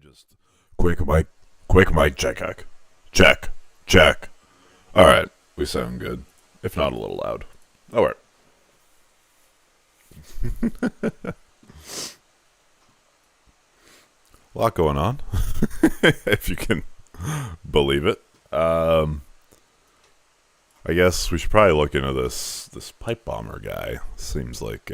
Just quick mic check. Check. All right, we sound good, if not a little loud. All right. A lot going on, if you can believe it. I guess we should probably look into this pipe bomber guy. Seems like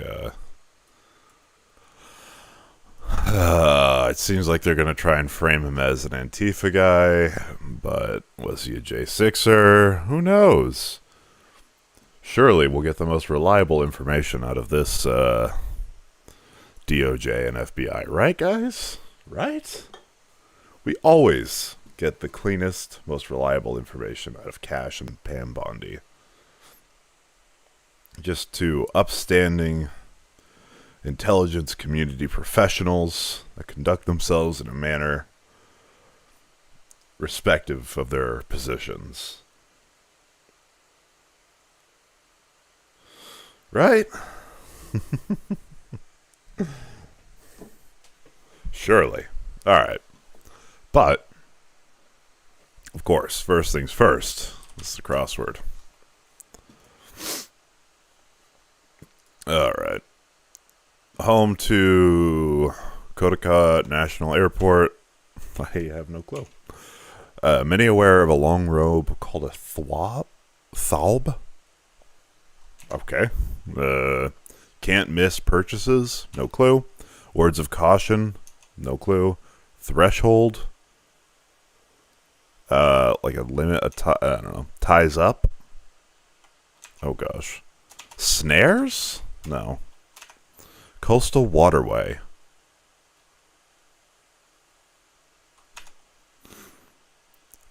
it seems like they're going to try and frame him as an Antifa guy, but was he a J6er? Who knows? Surely we'll get the most reliable information out of this DOJ and FBI, right, guys? Right? We always get the cleanest, most reliable information out of Cash and Pam Bondi. Just two upstanding intelligence community professionals that conduct themselves in a manner respective of their positions. Right? Surely. All right. But, of course, first things first. This is the crossword. All right. Home to Kotka National Airport. I have no clue. Many aware of a long robe called a thawb. Okay. Can't miss purchases. No clue. Words of caution. No clue. Threshold. Like a limit. I don't know. Ties up. Oh gosh. Snares? No. Coastal waterway.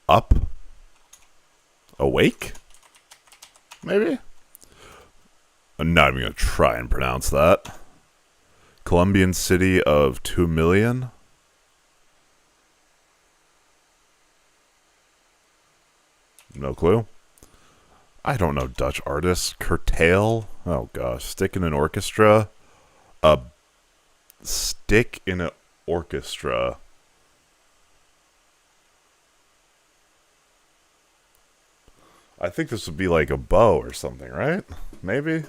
Up. Awake? Maybe? I'm not even going to try and pronounce that. Colombian city of 2 million. No clue. I don't know Dutch artists. Curtail. Oh gosh. Stick in an orchestra. A stick in an orchestra. I think this would be like a bow or something, right? Maybe?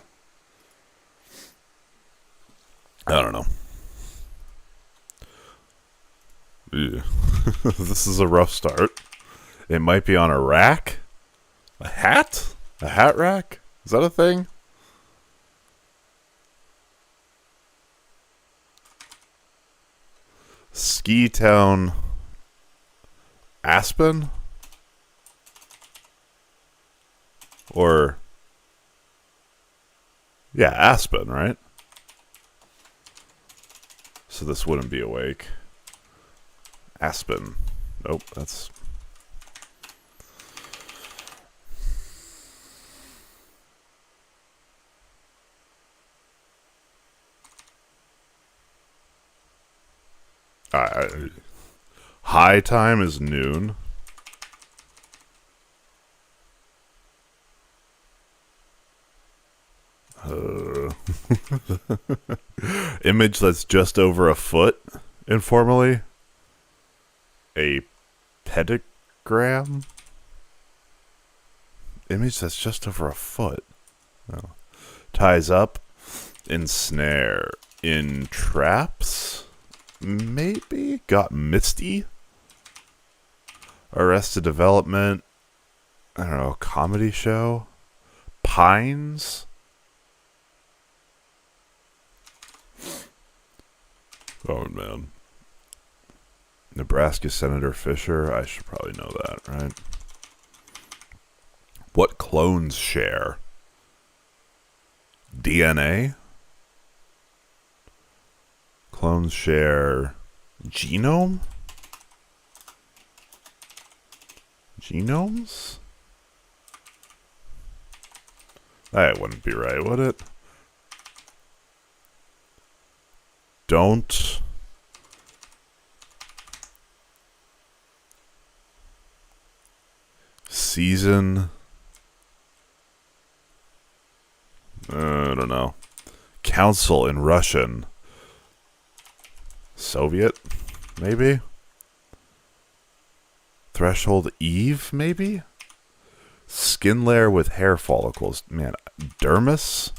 I don't know. Yeah. This is a rough start. It might be on a rack. A hat? A hat rack? Is that a thing? Ski Town Aspen? Or yeah, Aspen, right? So this wouldn't be awake. Aspen. Nope, that's high time is noon. Image that's just over a foot. Informally, a pentagram. Image that's just over a foot. Oh. Ties up. Ensnare. In traps. Maybe got misty. Arrested Development. I don't know. Comedy show. Pines. Oh man. Nebraska Senator Fisher. I should probably know that, right? What clones share? DNA? Clones share genome? Genomes? That wouldn't be right, would it? Don't season. I don't know. Council in Russian. Soviet, maybe? Threshold Eve, maybe? Skin layer with hair follicles. Man, dermis?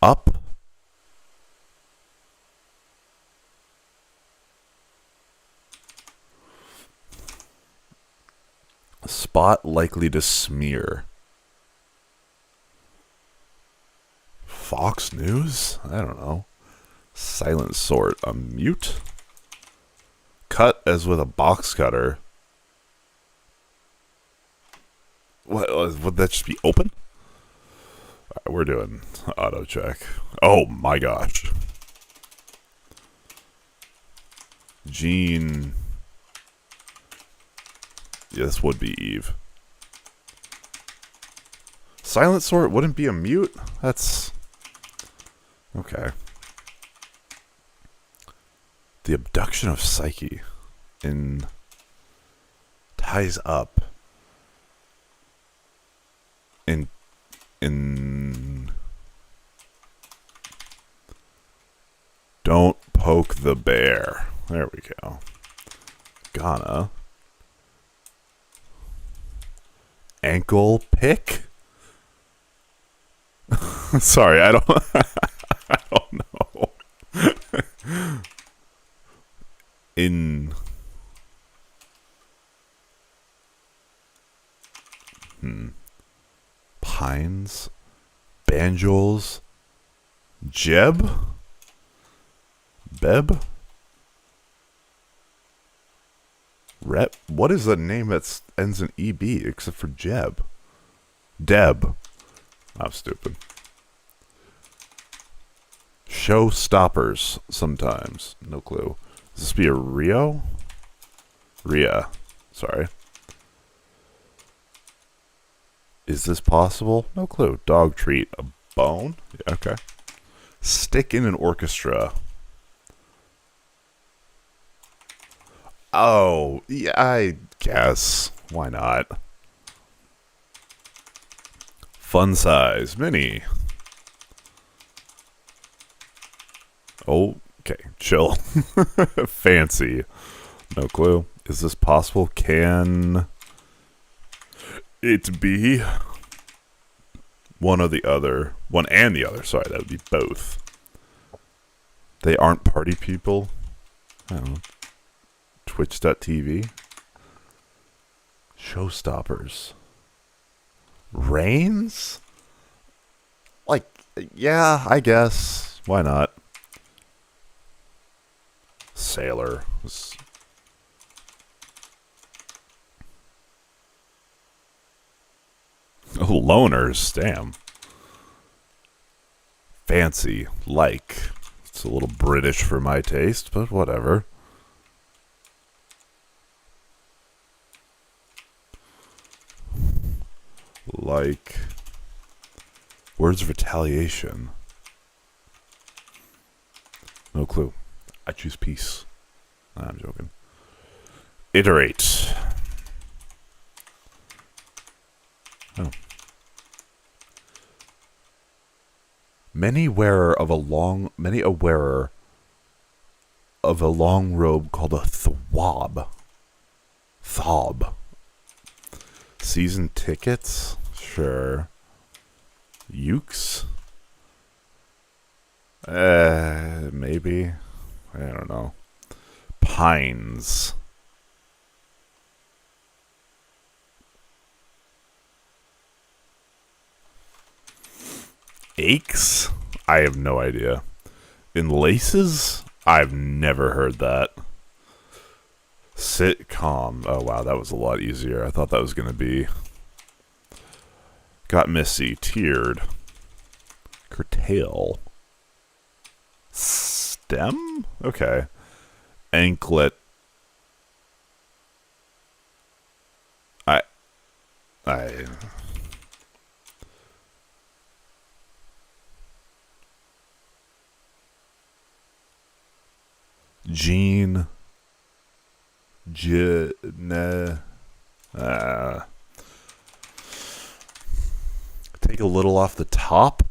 Up? Spot likely to smear. Fox News? I don't know. Silent sort. A mute? Cut as with a box cutter. What, would that just be open? Alright, we're doing auto check. Oh my gosh. Gene. Yeah, this would be Eve. Silent sort wouldn't be a mute? That's... okay. The abduction of Psyche in ties up in don't poke the bear. There we go. Ghana. Ankle pick? Sorry, I don't I don't know. In Pines, Banjoles, Jeb, Beb, Rep. What is a name that ends in EB except for Jeb? Deb. I'm stupid. Showstoppers sometimes. No clue. Does this be a Rio? Rhea. Sorry. Is this possible? No clue. Dog treat. A bone? Yeah, okay. Stick in an orchestra. Oh, yeah, I guess. Why not? Fun size. Mini. Oh, okay. Chill. Fancy. No clue. Is this possible? Can it be one or the other? One and the other. Sorry, that would be both. They aren't party people. I don't know. Twitch.tv. Showstoppers. Reigns? Like, yeah, I guess. Why not? Sailor. Oh, loners. Damn. Fancy. Like. It's a little British for my taste, but whatever. Like. Words of retaliation. No clue. I choose peace. Nah, I'm joking. Iterate. Oh. Many a wearer of a long robe called a thwab. Thob. Season tickets? Sure. Ukes? Maybe. I don't know. Pines. Aches? I have no idea. In laces? I've never heard that. Sitcom. Oh, wow, that was a lot easier. I thought that was going to be... Got missy. Tiered. Curtail. Stem? Okay. Anklet. Gene. Take a little off the top.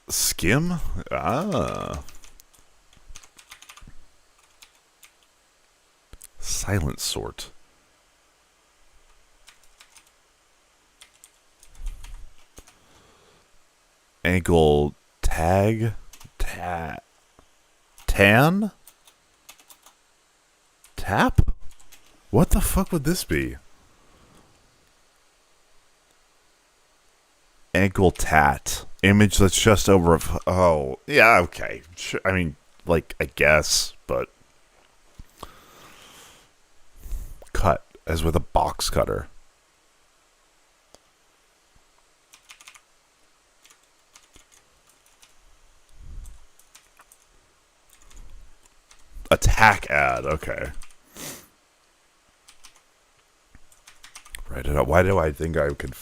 Skim? Ah. silent sort. Ankle tag? Tan? Tap? What the fuck would this be? Ankle tat. Image that's just over. Oh, yeah, okay. I mean, like, I guess, but. Cut, as with a box cutter. Attack ad, okay. Write it up. Why do I think I could...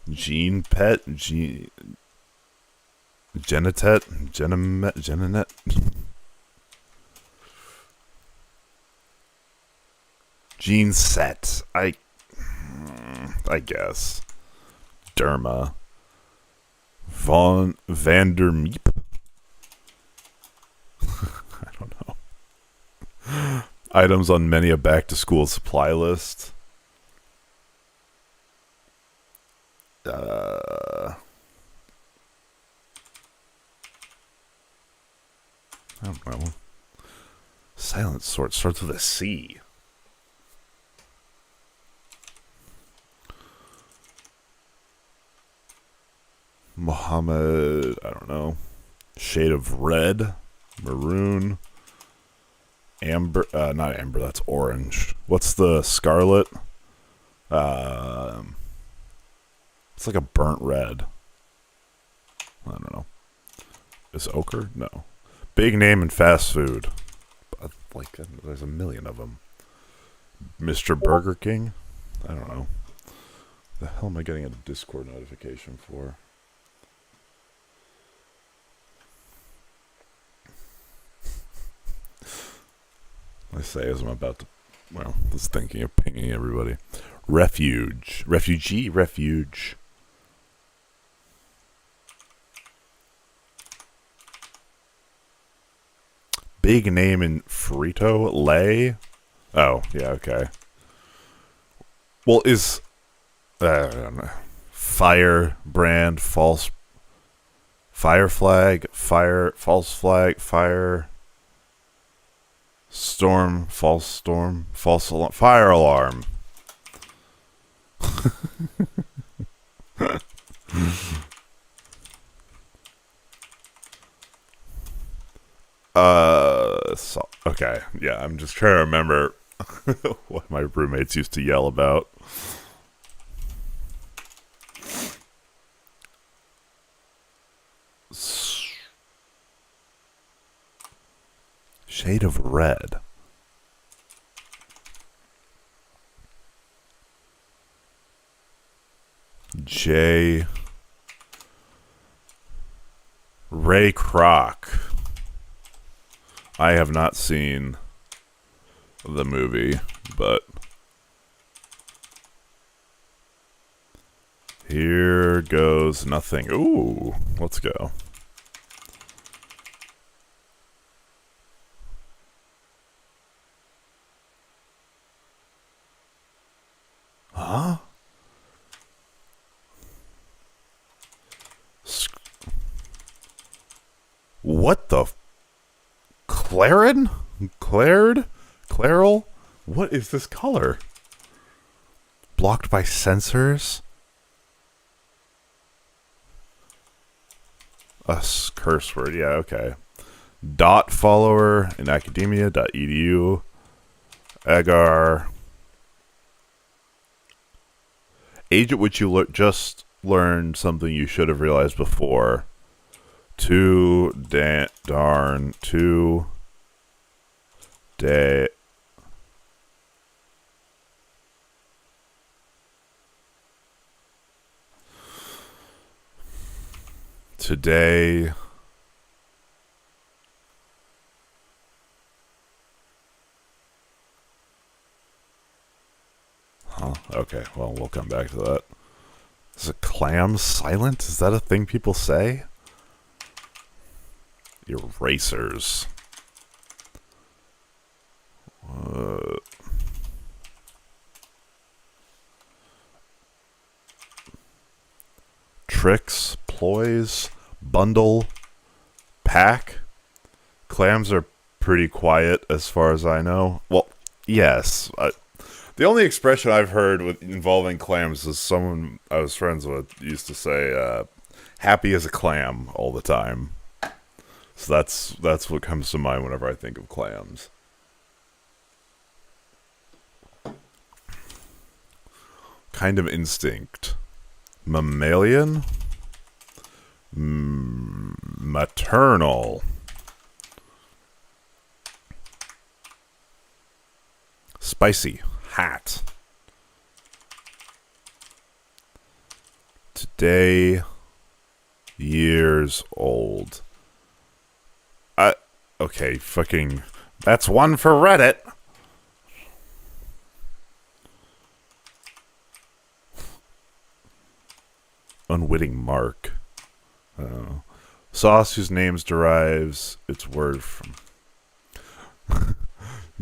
Gene pet? Genitet? Genenet? Gene set. I guess. Derma. Vandermeep? I don't know. Items on many a back-to-school supply list. I don't know. Silent sort starts with a C. Mohammed, I don't know. Shade of red, maroon, amber. Not amber. That's orange. What's the scarlet? It's like a burnt red. I don't know. Is ochre? No. Big name in fast food. Like, there's a million of them. Mr. Burger King? I don't know. The hell am I getting a Discord notification for? I say as I'm about to, well, just thinking of pinging everybody. Refuge. Refugee? Refuge. Big name in Frito Lay. Oh, yeah, okay. Well, is I don't know. Fire brand false fire flag false flag fire storm false alarm fire alarm. Okay, yeah, I'm just trying to remember what my roommates used to yell about. Shade of red. J. Ray Kroc. I have not seen the movie, but here goes nothing. Ooh, let's go. Huh? What the... Clarin? Clared? Claral? What is this color? Blocked by sensors? A curse word, yeah, okay. Dot follower in academia.edu. Agar. Age at which you just learned something you should have realized before. Too darn. Too day. Today. Huh, okay, well, we'll come back to that. Is a clam silent? Is that a thing people say? Erasers. Tricks, ploys, bundle, pack. Clams are pretty quiet as far as I know. Well, yes. The only expression I've heard involving clams is someone I was friends with used to say, happy as a clam all the time. So that's what comes to mind whenever I think of clams. Kind of instinct. Mammalian? Maternal. Spicy. Hat. Today. Years old. Okay, fucking... That's one for Reddit. Unwitting mark. Sauce whose names derives its word from...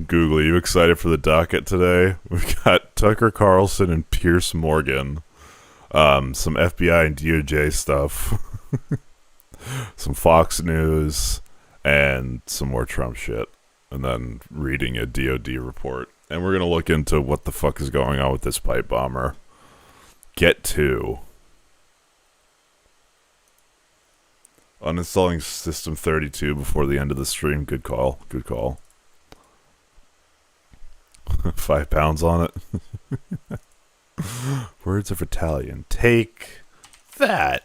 Google, are you excited for the docket today? We've got Tucker Carlson and Pierce Morgan. Some FBI and DOJ stuff. Some Fox News. And some more Trump shit. And then reading a DOD report. And we're going to look into what the fuck is going on with this pipe bomber. Get to. Uninstalling System 32 before the end of the stream. Good call. Good call. 5 pounds on it. Words of Italian. Take that.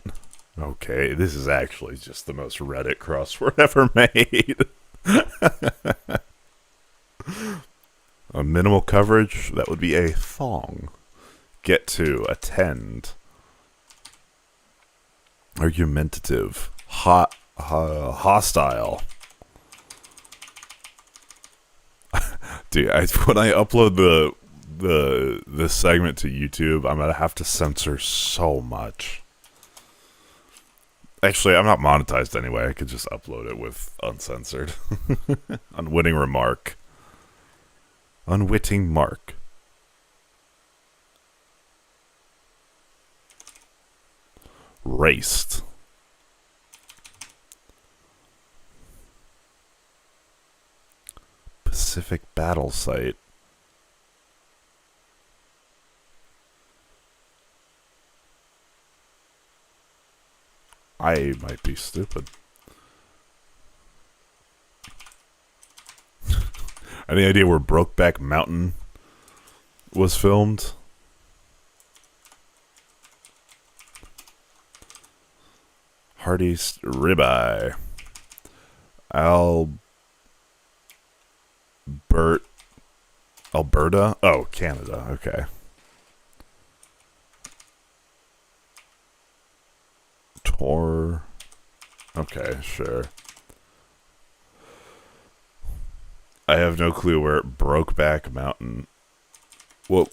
Okay, this is actually just the most Reddit crossword ever made. A minimal coverage, that would be a thong. Get to, attend. Argumentative. Hostile. Dude, when I upload this segment to YouTube, I'm gonna have to censor so much. Actually, I'm not monetized anyway. I could just upload it with uncensored. Unwitting remark. Unwitting mark. Raced. Pacific battle site. I might be stupid. Any idea where Brokeback Mountain was filmed? Hardy's ribeye. Alberta? Oh, Canada. Okay. Tor. Okay, sure. I have no clue where Brokeback Mountain. Whoa.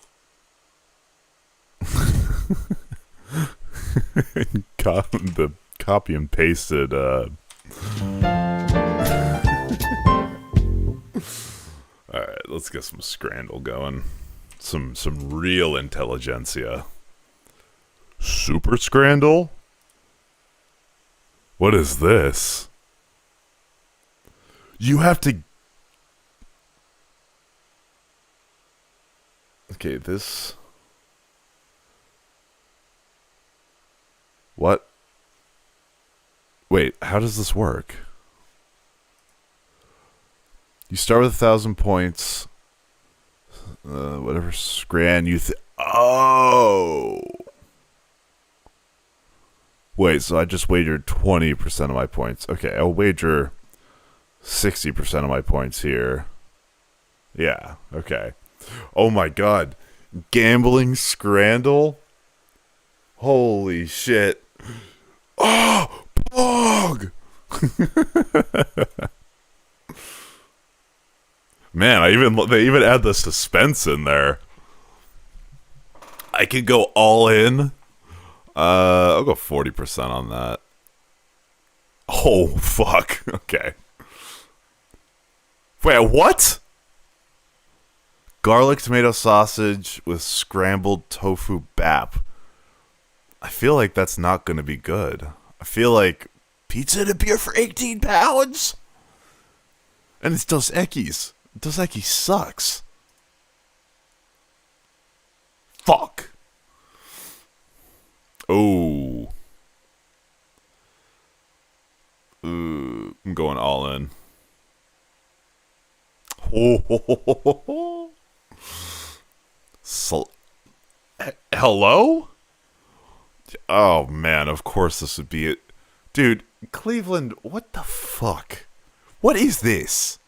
The copy and pasted. Alright, let's get some Scrandle going. Some real intelligentsia. Super Scrandle? What is this? You have to... Okay, this... What? Wait, how does this work? You start with 1,000 points. Whatever Scran you Oh! Wait, so I just wagered 20% of my points. Okay, I'll wager 60% of my points here. Yeah, okay. Oh my god. Gambling Scrandle? Holy shit. Oh! Pog! Man, they even add the suspense in there. I could go all in. I'll go 40% on that. Oh, fuck. Okay. Wait, what? Garlic tomato sausage with scrambled tofu bap. I feel like that's not going to be good. I feel like pizza and a beer for 18 pounds? And it's Dos Equis. Dos Equis sucks. Fuck. Oh. I'm going all in. Hello? Oh man, of course this would be it. Dude, Cleveland, what the fuck? What is this?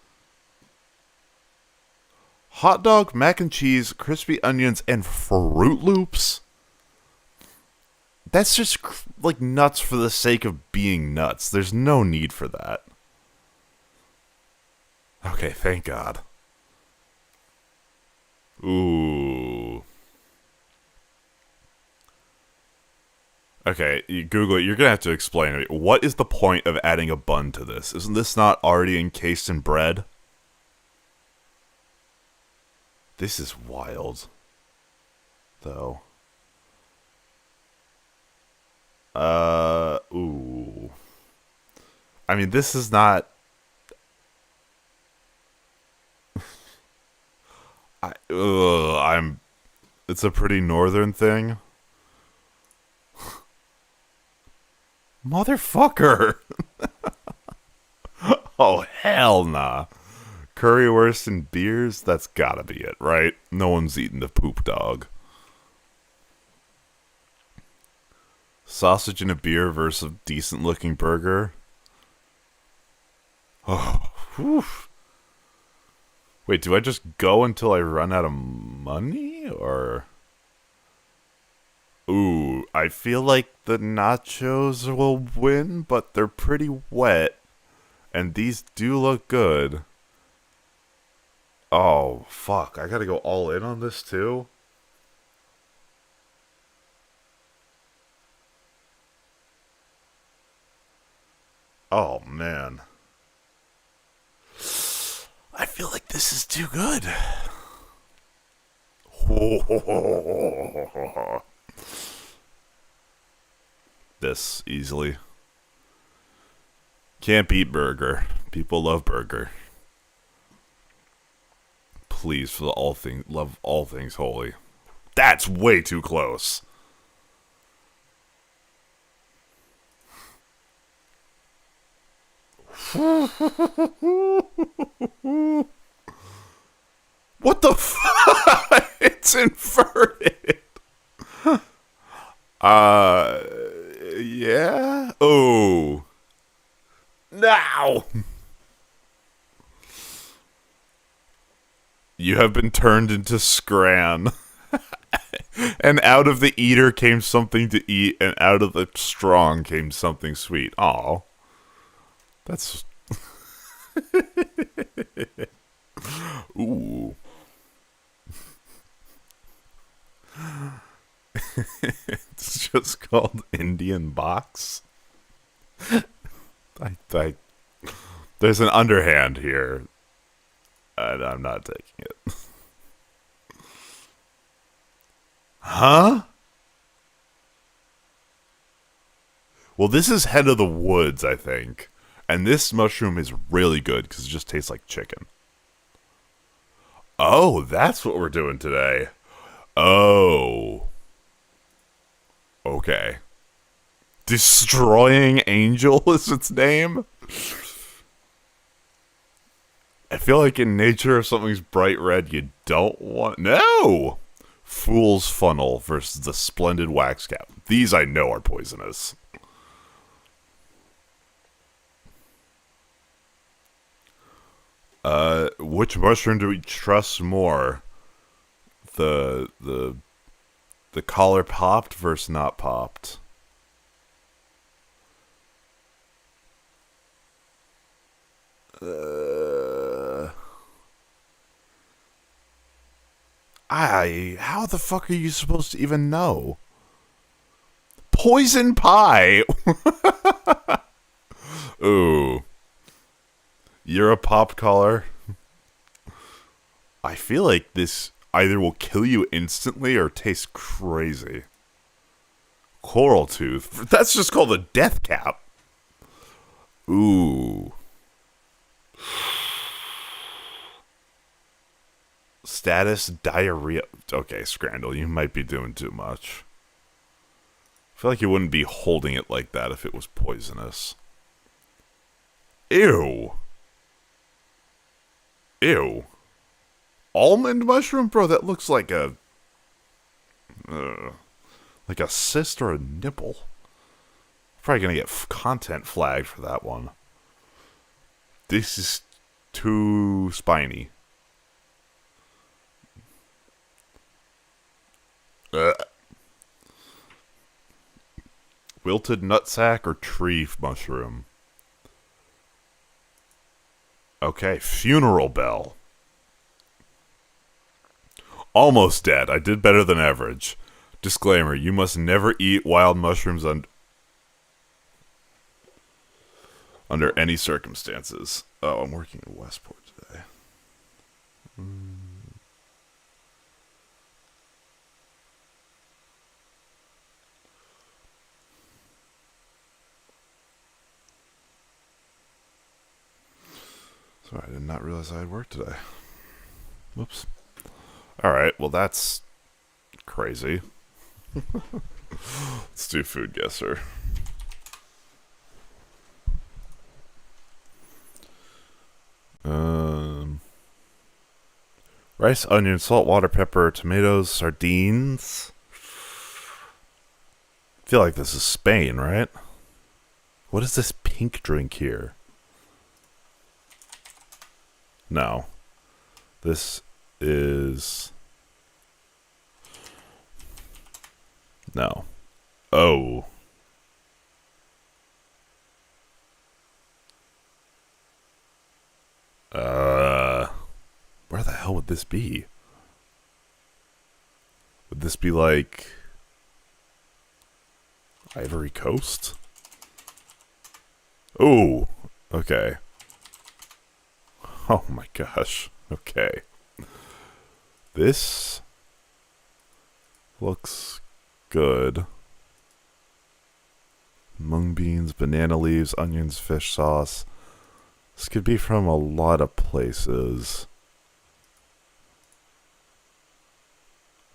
Hot dog, mac and cheese, crispy onions, and Fruit Loops? That's just like nuts for the sake of being nuts. There's no need for that. Okay, thank God. Ooh. Okay, you Google it. You're going to have to explain it. What is the point of adding a bun to this? Isn't this not already encased in bread? This is wild. Though. Ooh. I mean, this is not... It's a pretty northern thing. Motherfucker! Oh, hell nah. Currywurst and beers? That's gotta be it, right? No one's eating the poop dog. Sausage and a beer versus a decent-looking burger? Oh, whew. Wait, do I just go until I run out of money? Or... Ooh, I feel like the nachos will win, but they're pretty wet. And these do look good. Oh, fuck. I gotta go all in on this, too? Oh, man. I feel like this is too good. This, easily. Can't beat burger. People love burger. Please, for all things, love all things holy. That's way too close. What the fuck? It's inverted. Yeah. Oh. Now. You have been turned into Scran. And out of the eater came something to eat, and out of the strong came something sweet. Aw. That's... Ooh. It's just called Indian Box. There's an underhand here, and I'm not taking it. Huh? Well, this is Head of the Woods, I think. And this mushroom is really good because it just tastes like chicken. Oh, that's what we're doing today. Oh. Okay. Destroying Angel is its name? I feel like in nature, if something's bright red, you don't want... No! Fool's Funnel versus the Splendid Wax Cap. These I know are poisonous. Which mushroom do we trust more? The collar popped versus not popped. How the fuck are you supposed to even know? Poison pie. Ooh. You're a pop collar. I feel like this either will kill you instantly or taste crazy. Coral tooth. That's just called a death cap. Ooh. Status diarrhea. Okay, Scrandle, you might be doing too much. I feel like you wouldn't be holding it like that if it was poisonous. Ew. Ew. Almond mushroom? Bro, that looks like a... like a cyst or a nipple. Probably gonna get content flagged for that one. This is too spiny. Wilted nutsack or tree mushroom? Okay, funeral bell. Almost dead. I did better than average. Disclaimer, you must never eat wild mushrooms under any circumstances. Oh, I'm working in Westport today. Sorry, I did not realize I had work today. Whoops. Alright, well that's crazy. Let's do food guesser. Rice, onion, salt, water, pepper, tomatoes, sardines. I feel like this is Spain, right? What is this pink drink here? No. This is... No. Oh. Where the hell would this be? Would this be like... Ivory Coast? Oh, okay. Oh my gosh. Okay. This looks good. Mung beans, banana leaves, onions, fish sauce. This could be from a lot of places.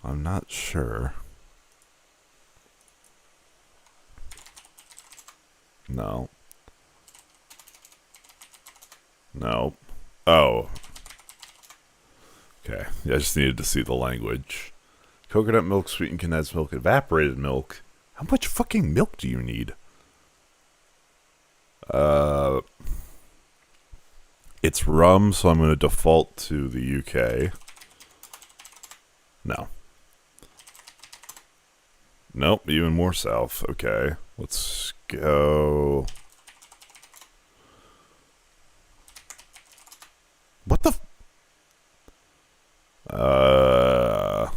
I'm not sure. No. No. Oh. Okay. Yeah, I just needed to see the language. Coconut milk, sweetened condensed milk, evaporated milk. How much fucking milk do you need? It's rum, so I'm going to default to the UK. No. Nope, even more south. Okay, let's go. What the? Oh,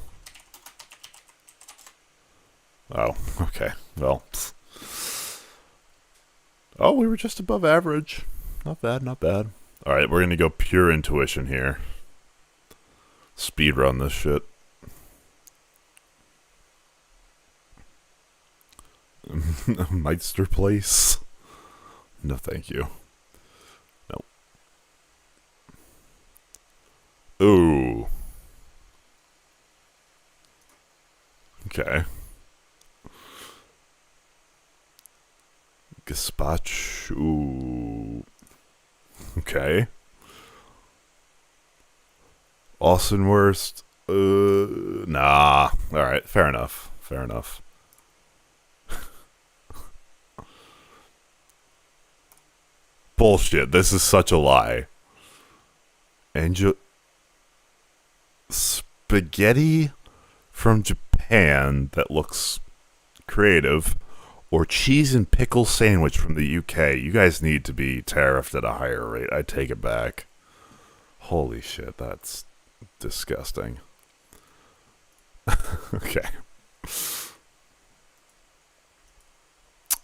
okay. Well. Oh, we were just above average. Not bad, not bad. Alright, we're gonna go pure intuition here. Speed run this shit. Meister Place? No, thank you. Nope. Ooh. Okay. Gazpacho. Okay. Austinwurst. Nah. Alright, fair enough. Fair enough. Bullshit. This is such a lie. Spaghetti from Japan that looks creative, or cheese and pickle sandwich from the UK. You guys need to be tariffed at a higher rate. I take it back. Holy shit, that's disgusting. Okay.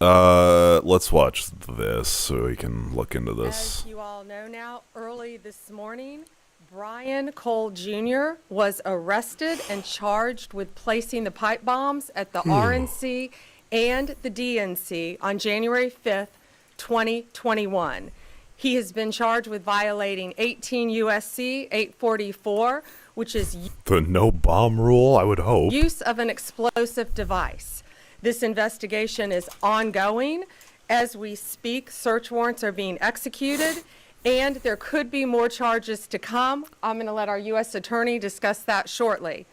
Let's watch this so we can look into this. As you all know now, early this morning, Brian Cole Jr. was arrested and charged with placing the pipe bombs at the RNC and the DNC on January 5th, 2021. He has been charged with violating 18 U.S.C. 844, which is The no bomb rule, I would hope. use of an explosive device. This investigation is ongoing. As we speak, search warrants are being executed, and there could be more charges to come. I'm going to let our U.S. Attorney discuss that shortly.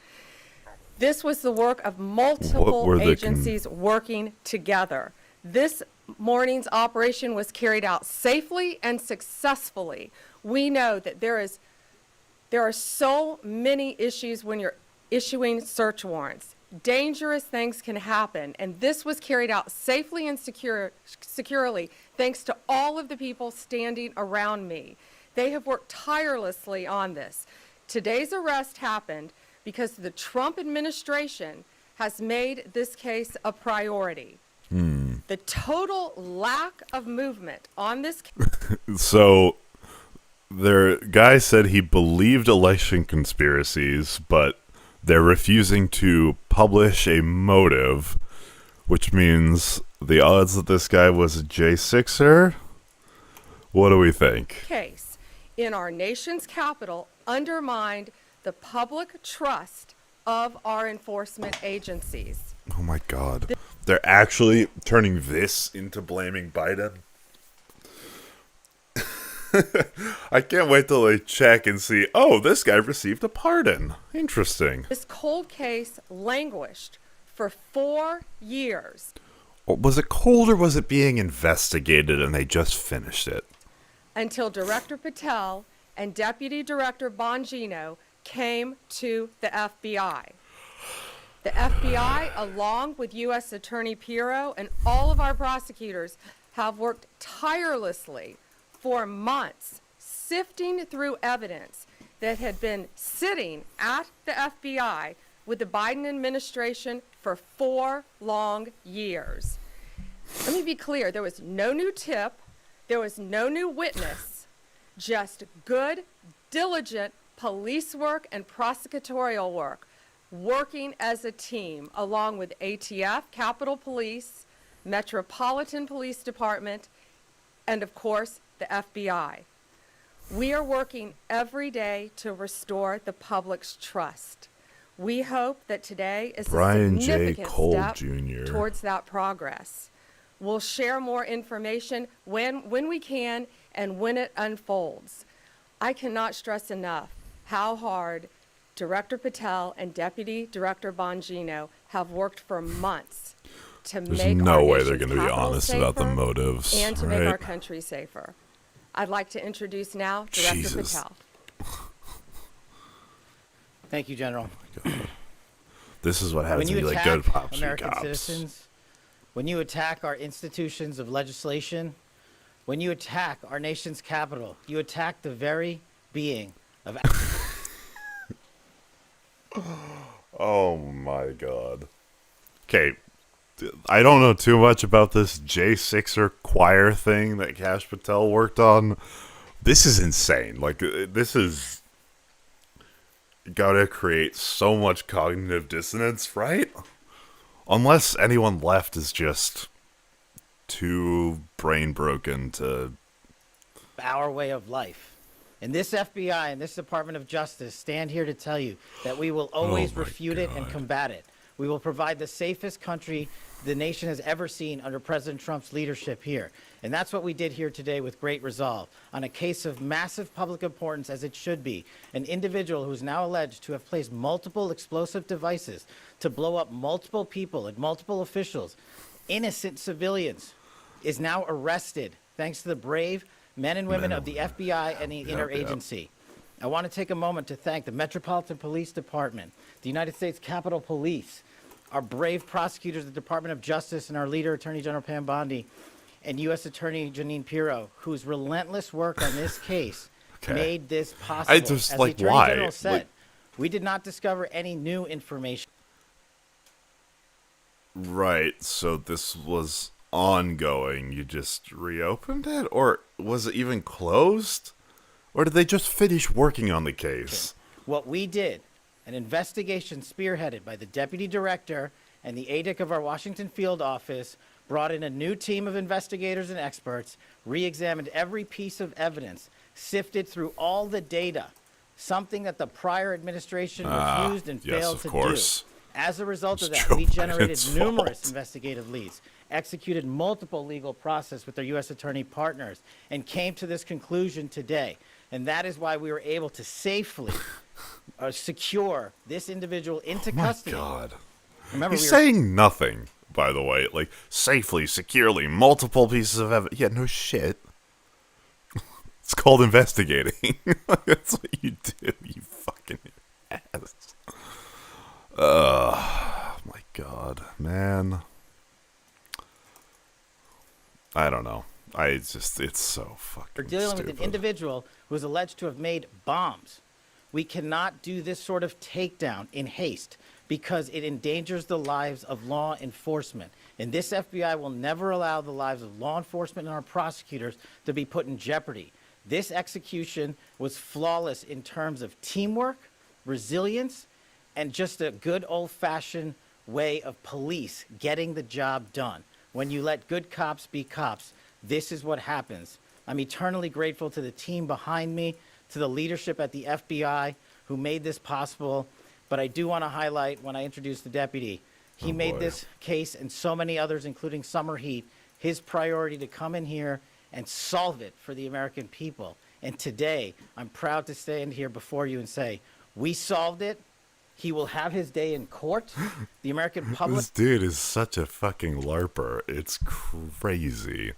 This was the work of multiple agencies working together. This morning's operation was carried out safely and successfully. We know that there are so many issues when you're issuing search warrants. Dangerous things can happen, and this was carried out safely and securely thanks to all of the people standing around me. They have worked tirelessly on this. Today's arrest happened because the Trump administration has made this case a priority. The total lack of movement on this case. So, their guy said he believed election conspiracies, but they're refusing to publish a motive, which means the odds that this guy was a J6er? What do we think? Case in our nation's capital undermined the public trust of our enforcement agencies. Oh my God. They're actually turning this into blaming Biden? I can't wait till they check and see, oh, this guy received a pardon. Interesting. This cold case languished for 4 years. Was it cold or was it being investigated and they just finished it? Until Director Patel and Deputy Director Bongino came to the FBI. The FBI, along with U.S. Attorney Pirro and all of our prosecutors, have worked tirelessly for months, sifting through evidence that had been sitting at the FBI with the Biden administration for 4 long years. Let me be clear, there was no new tip, there was no new witness, just good, diligent police work and prosecutorial work, working as a team along with ATF, Capitol Police, Metropolitan Police Department, and of course, the FBI. We are working every day to restore the public's trust. We hope that today is Brian a significant J. Cole step Jr. towards that progress. We'll share more information when we can and when it unfolds. I cannot stress enough how hard Director Patel and Deputy Director Bongino have worked for months to make no our way they're nation's going to be capital honest about the safer motives, and to right? make our country safer. I'd like to introduce now Director Jesus. Patel. Thank you, General. This is what happens When when you you like attack good cops. American cops. citizens, when you attack our institutions of legislation, when you attack our nation's capital, you attack the very being of. Oh my God. Okay, I don't know too much about this J6er choir thing that Kash Patel worked on. This is insane. Like, this is gotta create so much cognitive dissonance, right? Unless anyone left is just too brain broken to... Our way of life. And this FBI and this Department of Justice stand here to tell you that we will always refute it and combat it. We will provide the safest country the nation has ever seen under President Trump's leadership here. And that's what we did here today with great resolve on a case of massive public importance, as it should be. An individual who is now alleged to have placed multiple explosive devices to blow up multiple people and multiple officials, innocent civilians, is now arrested thanks to the brave men and women of the FBI and the interagency. I want to take a moment to thank the Metropolitan Police Department, the United States Capitol Police, our brave prosecutors, the Department of Justice, and our leader, Attorney General Pam Bondi, and U.S. Attorney Janine Pirro, whose relentless work on this case made this possible. I just, As like, the Attorney why? General said, Like- we did not discover any new information. Right, so this was ongoing. You just reopened it? Or was it even closed? Or did they just finish working on the case? What we did, an investigation spearheaded by the deputy director and the ADIC of our Washington field office, brought in a new team of investigators and experts, re-examined every piece of evidence, sifted through all the data, something that the prior administration refused and yes, failed of to course. do. As a result of It's that, Joe we generated Biden's numerous fault. investigative leads, executed multiple legal process with our U.S. attorney partners, and came to this conclusion today. And that is why we were able to safely secure this individual into custody. My God. Remember, He's we were saying nothing, by the way. Like, safely, securely, multiple pieces of evidence. Yeah, no shit. It's called investigating. That's what you do, you fucking ass. My God, man. I don't know. It's so fucking We're dealing stupid. with an individual who is alleged to have made bombs. We cannot do this sort of takedown in haste because it endangers the lives of law enforcement. And this FBI will never allow the lives of law enforcement and our prosecutors to be put in jeopardy. This execution was flawless in terms of teamwork, resilience, and just a good old-fashioned way of police getting the job done. When you let good cops be cops, this is what happens. I'm eternally grateful to the team behind me, to the leadership at the FBI who made this possible. But I do want to highlight when I introduced the deputy, he made boy. this case and so many others, including Summer Heat, his priority to come in here and solve it for the American people. And today, I'm proud to stand here before you and say, we solved it. He will have his day in court. The American public. This dude is such a fucking LARPer. It's crazy.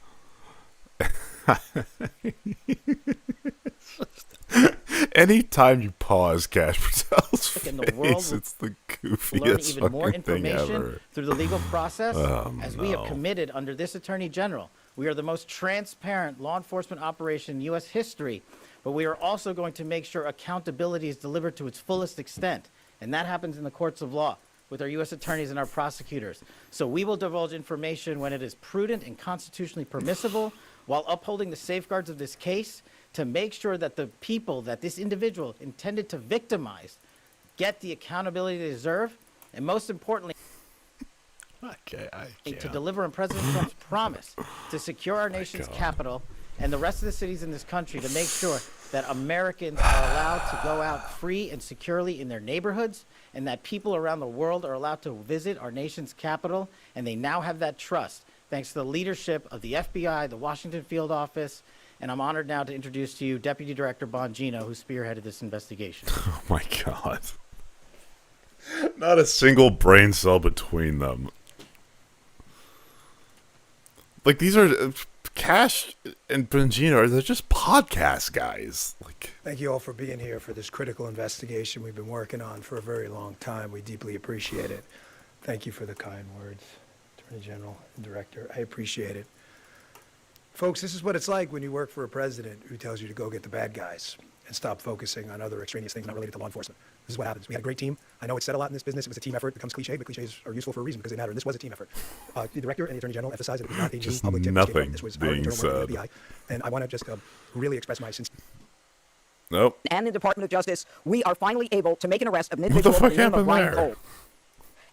Anytime you pause Cash Patel's In the world face, it's the learn goofiest even more fucking thing information ever. through the legal process as we have no. committed under this attorney general. We are the most transparent law enforcement operation in U.S. history, but we are also going to make sure accountability is delivered to its fullest extent, and that happens in the courts of law with our U.S. attorneys and our prosecutors. So we will divulge information when it is prudent and constitutionally permissible while upholding the safeguards of this case to make sure that the people that this individual intended to victimize get the accountability they deserve, and most importantly, Okay, I to can't. deliver on President Trump's promise to secure our nation's God. capital and the rest of the cities in this country to make sure that Americans are allowed to go out free and securely in their neighborhoods, and that people around the world are allowed to visit our nation's capital, and they now have that trust thanks to the leadership of the FBI, the Washington field office, and I'm honored now to introduce to you Deputy Director Bongino, who spearheaded this investigation. Oh my God. Not a single brain cell between them. Like, these are Cash and Bongino, they're just podcast guys. Like, Thank you all for being here for this critical investigation we've been working on for a very long time. We deeply appreciate it. Thank you for the kind words, Attorney General and Director. I appreciate it. Folks, this is what it's like when you work for a president who tells you to go get the bad guys and stop focusing on other extraneous things not related to law enforcement. This is what happens. We had a great team. I know it's said a lot in this business. It was a team effort. It becomes cliche, but cliches are useful for a reason because they matter. And this was a team effort. The Director and the Attorney General emphasized that it was not a new Just public tip. that came out. nothing This was our being internal work at the said. FBI. And I want to just really express my sincere nope. and the Department of Justice, we are finally able to make an arrest of an the individual fuck by the name of happened Brian there? Cole.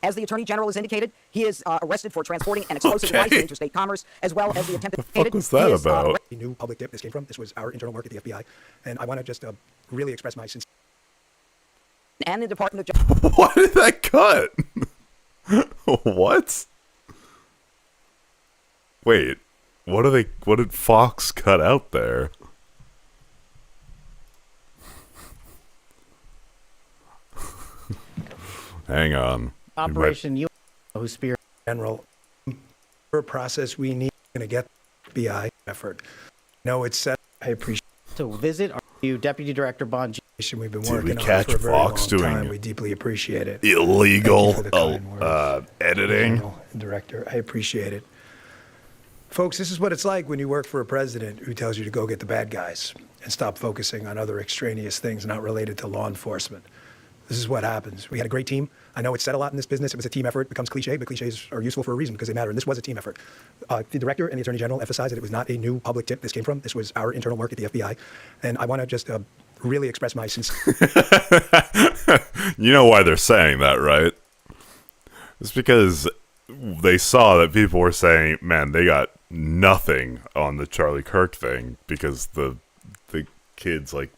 As the Attorney General has indicated, he is arrested for transporting an explosive device Okay. to interstate commerce, as well as the attempted... The fuck was that He is, about? new public tip this came from. This was our internal work at the FBI. And I want to just really express my sincere and the Department of Justice... Why did that cut? What? Wait, what did Fox cut out there? Hang on. Operation U, who spearheaded general process we need to get FBI effort. No, it's set. I appreciate to visit our new Deputy Director Bongino. it. We've been Did we working on catch it for a very Fox long doing time. We deeply appreciate it. Illegal Thank you for the kind words, editing. General and Director, I appreciate it. Folks, this is what it's like when you work for a president who tells you to go get the bad guys and stop focusing on other extraneous things not related to law enforcement. This is what happens. We had a great team. I know it's said a lot in this business. It was a team effort. It becomes cliche, but cliches are useful for a reason because they matter. And this was a team effort. The director and the attorney general emphasized that it was not a new public tip this came from. This was our internal work at the FBI. And I want to just really express my sincere. You know why they're saying that, right? It's because they saw that people were saying, man, they got nothing on the Charlie Kirk thing because the kid's like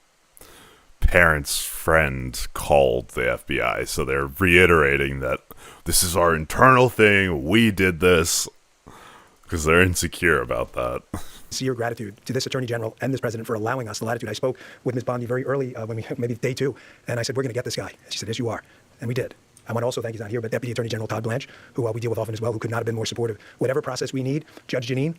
parents' friend called the FBI, so they're reiterating that this is our internal thing, we did this, because they're insecure about that. Sincere gratitude to this attorney general and this president for allowing us the latitude. I spoke with Ms. Bondi very early, when maybe day 2, and I said, we're going to get this guy. And she said, yes, you are. And we did. I want to also thank, he's not here, but Deputy Attorney General Todd Blanche, who we deal with often as well, who could not have been more supportive. Whatever process we need, Judge Janine,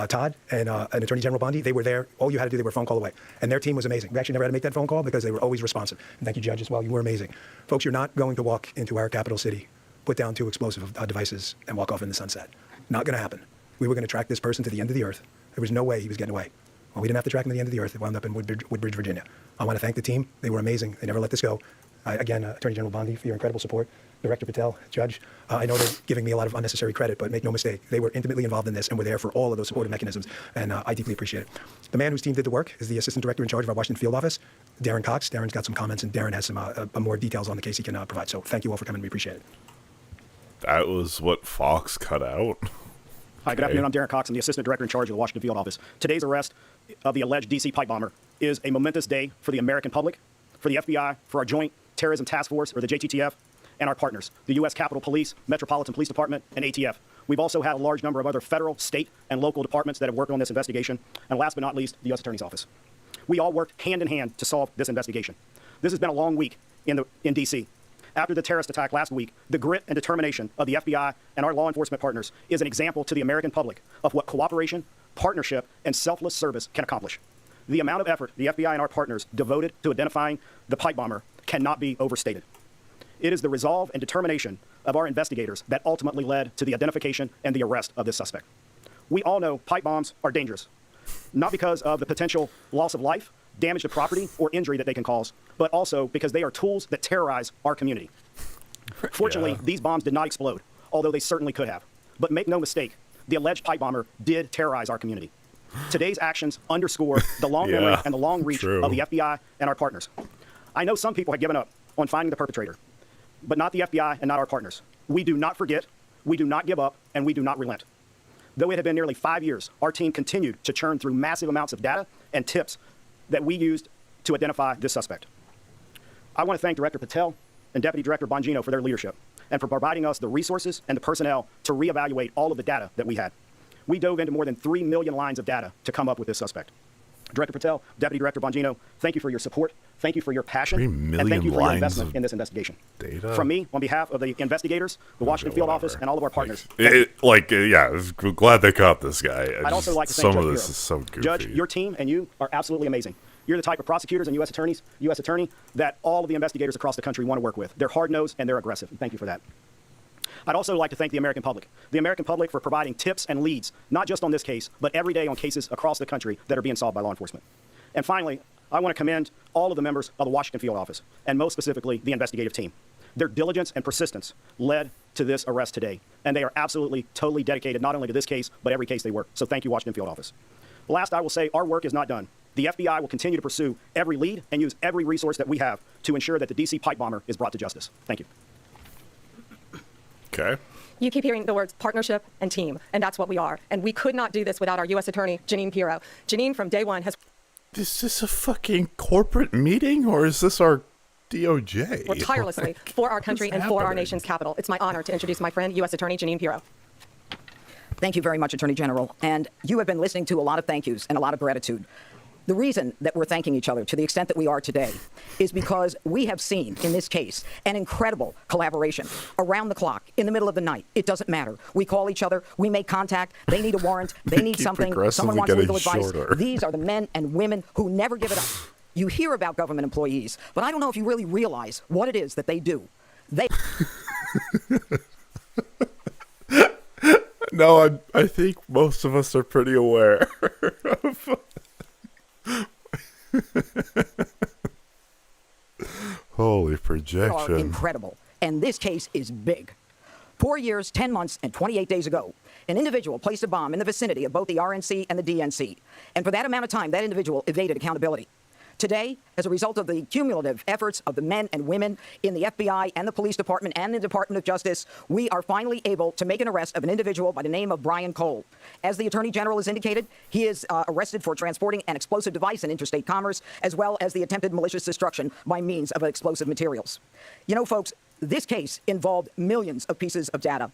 Todd, and Attorney General Bondi, they were there. All you had to do, they were a phone call away. And their team was amazing. We actually never had to make that phone call because they were always responsive. And thank you, Judge, as well. You were amazing. Folks, you're not going to walk into our capital city, put down 2 explosive devices, and walk off in the sunset. Not going to happen. We were going to track this person to the end of the earth. There was no way he was getting away. Well, we didn't have to track him to the end of the earth. It wound up in Woodbridge, Virginia. I want to thank the team. They were amazing. They never let this go. Again, Attorney General Bondi, for your incredible support. Director Patel, Judge, I know they're giving me a lot of unnecessary credit, but make no mistake, they were intimately involved in this and were there for all of those supportive mechanisms, and I deeply appreciate it. The man whose team did the work is the Assistant Director in charge of our Washington Field Office, Darren Cox. Darren's got some comments, and Darren has some more details on the case he can provide. So thank you all for coming. We appreciate it. That was what Fox cut out. Hi, good afternoon. I'm Darren Cox. I'm the Assistant Director in charge of the Washington Field Office. Today's arrest of the alleged D.C. pipe bomber is a momentous day for the American public, for the FBI, for our Joint Terrorism Task Force, or the JTTF, and our partners, the U.S. Capitol Police, Metropolitan Police Department, and ATF. We've also had a large number of other federal, state, and local departments that have worked on this investigation, and last but not least, the U.S. Attorney's Office. We all worked hand in hand to solve this investigation. This has been a long week in D.C. After the terrorist attack last week, the grit and determination of the FBI and our law enforcement partners is an example to the American public of what cooperation, partnership, and selfless service can accomplish. The amount of effort the FBI and our partners devoted to identifying the pipe bomber cannot be overstated. It is the resolve and determination of our investigators that ultimately led to the identification and the arrest of this suspect. We all know pipe bombs are dangerous, not because of the potential loss of life, damage to property, or injury that they can cause, but also because they are tools that terrorize our community. Fortunately, these bombs did not explode, although they certainly could have. But make no mistake, the alleged pipe bomber did terrorize our community. Today's actions underscore the long memory and the long reach of the FBI and our partners. I know some people have given up on finding the perpetrator, but not the FBI and not our partners. We do not forget, we do not give up, and we do not relent. Though it had been nearly 5 years, our team continued to churn through massive amounts of data and tips that we used to identify this suspect. I want to thank Director Patel and Deputy Director Bongino for their leadership and for providing us the resources and the personnel to reevaluate all of the data that we had. We dove into more than 3 million lines of data to come up with this suspect. Director Patel, Deputy Director Bongino, thank you for your support. Thank you for your passion, and thank you for your investment in this investigation. Data? From me, on behalf of the investigators, the Washington Field Office, and all of our partners. I'm glad they caught this guy. I'd also like to thank some Judge of this Bureau. is so goofy. Judge, your team and you are absolutely amazing. You're the type of prosecutors and U.S. attorney that all of the investigators across the country want to work with. They're hard-nosed and they're aggressive. Thank you for that. I'd also like to thank the American public for providing tips and leads, not just on this case, but every day on cases across the country that are being solved by law enforcement. And finally, I want to commend all of the members of the Washington Field Office, and most specifically, the investigative team. Their diligence and persistence led to this arrest today, and they are absolutely, totally dedicated not only to this case, but every case they work. So thank you, Washington Field Office. Last, I will say our work is not done. The FBI will continue to pursue every lead and use every resource that we have to ensure that the D.C. pipe bomber is brought to justice. Thank you. Okay. You keep hearing the words partnership and team, and that's what we are. And we could not do this without our U.S. Attorney, Janine Pirro. Janine, from day one, has... Is this a fucking corporate meeting, or is this our DOJ? worked tirelessly for our country and for our nation's capital. It's my honor to introduce my friend, U.S. Attorney Janine Pirro. Thank you very much, Attorney General. And you have been listening to a lot of thank yous and a lot of gratitude. The reason that we're thanking each other to the extent that we are today is because we have seen in this case an incredible collaboration around the clock, in the middle of the night. It doesn't matter. We call each other. We make contact. They need a warrant. They need something. Someone wants legal advice. These are the men and women who never give it up. You hear about government employees, but I don't know if you really realize what it is that they do. They... No, I think most of us are pretty aware of... Holy projection. Are incredible. And this case is big. 4 years, 10 months, and 28 days ago, an individual placed a bomb in the vicinity of both the RNC and the DNC. And for that amount of time, that individual evaded accountability. Today, as a result of the cumulative efforts of the men and women in the FBI and the police department and the Department of Justice, we are finally able to make an arrest of an individual by the name of Brian Cole. As the Attorney General has indicated, he is arrested for transporting an explosive device in interstate commerce, as well as the attempted malicious destruction by means of explosive materials. You know, folks, this case involved millions of pieces of data.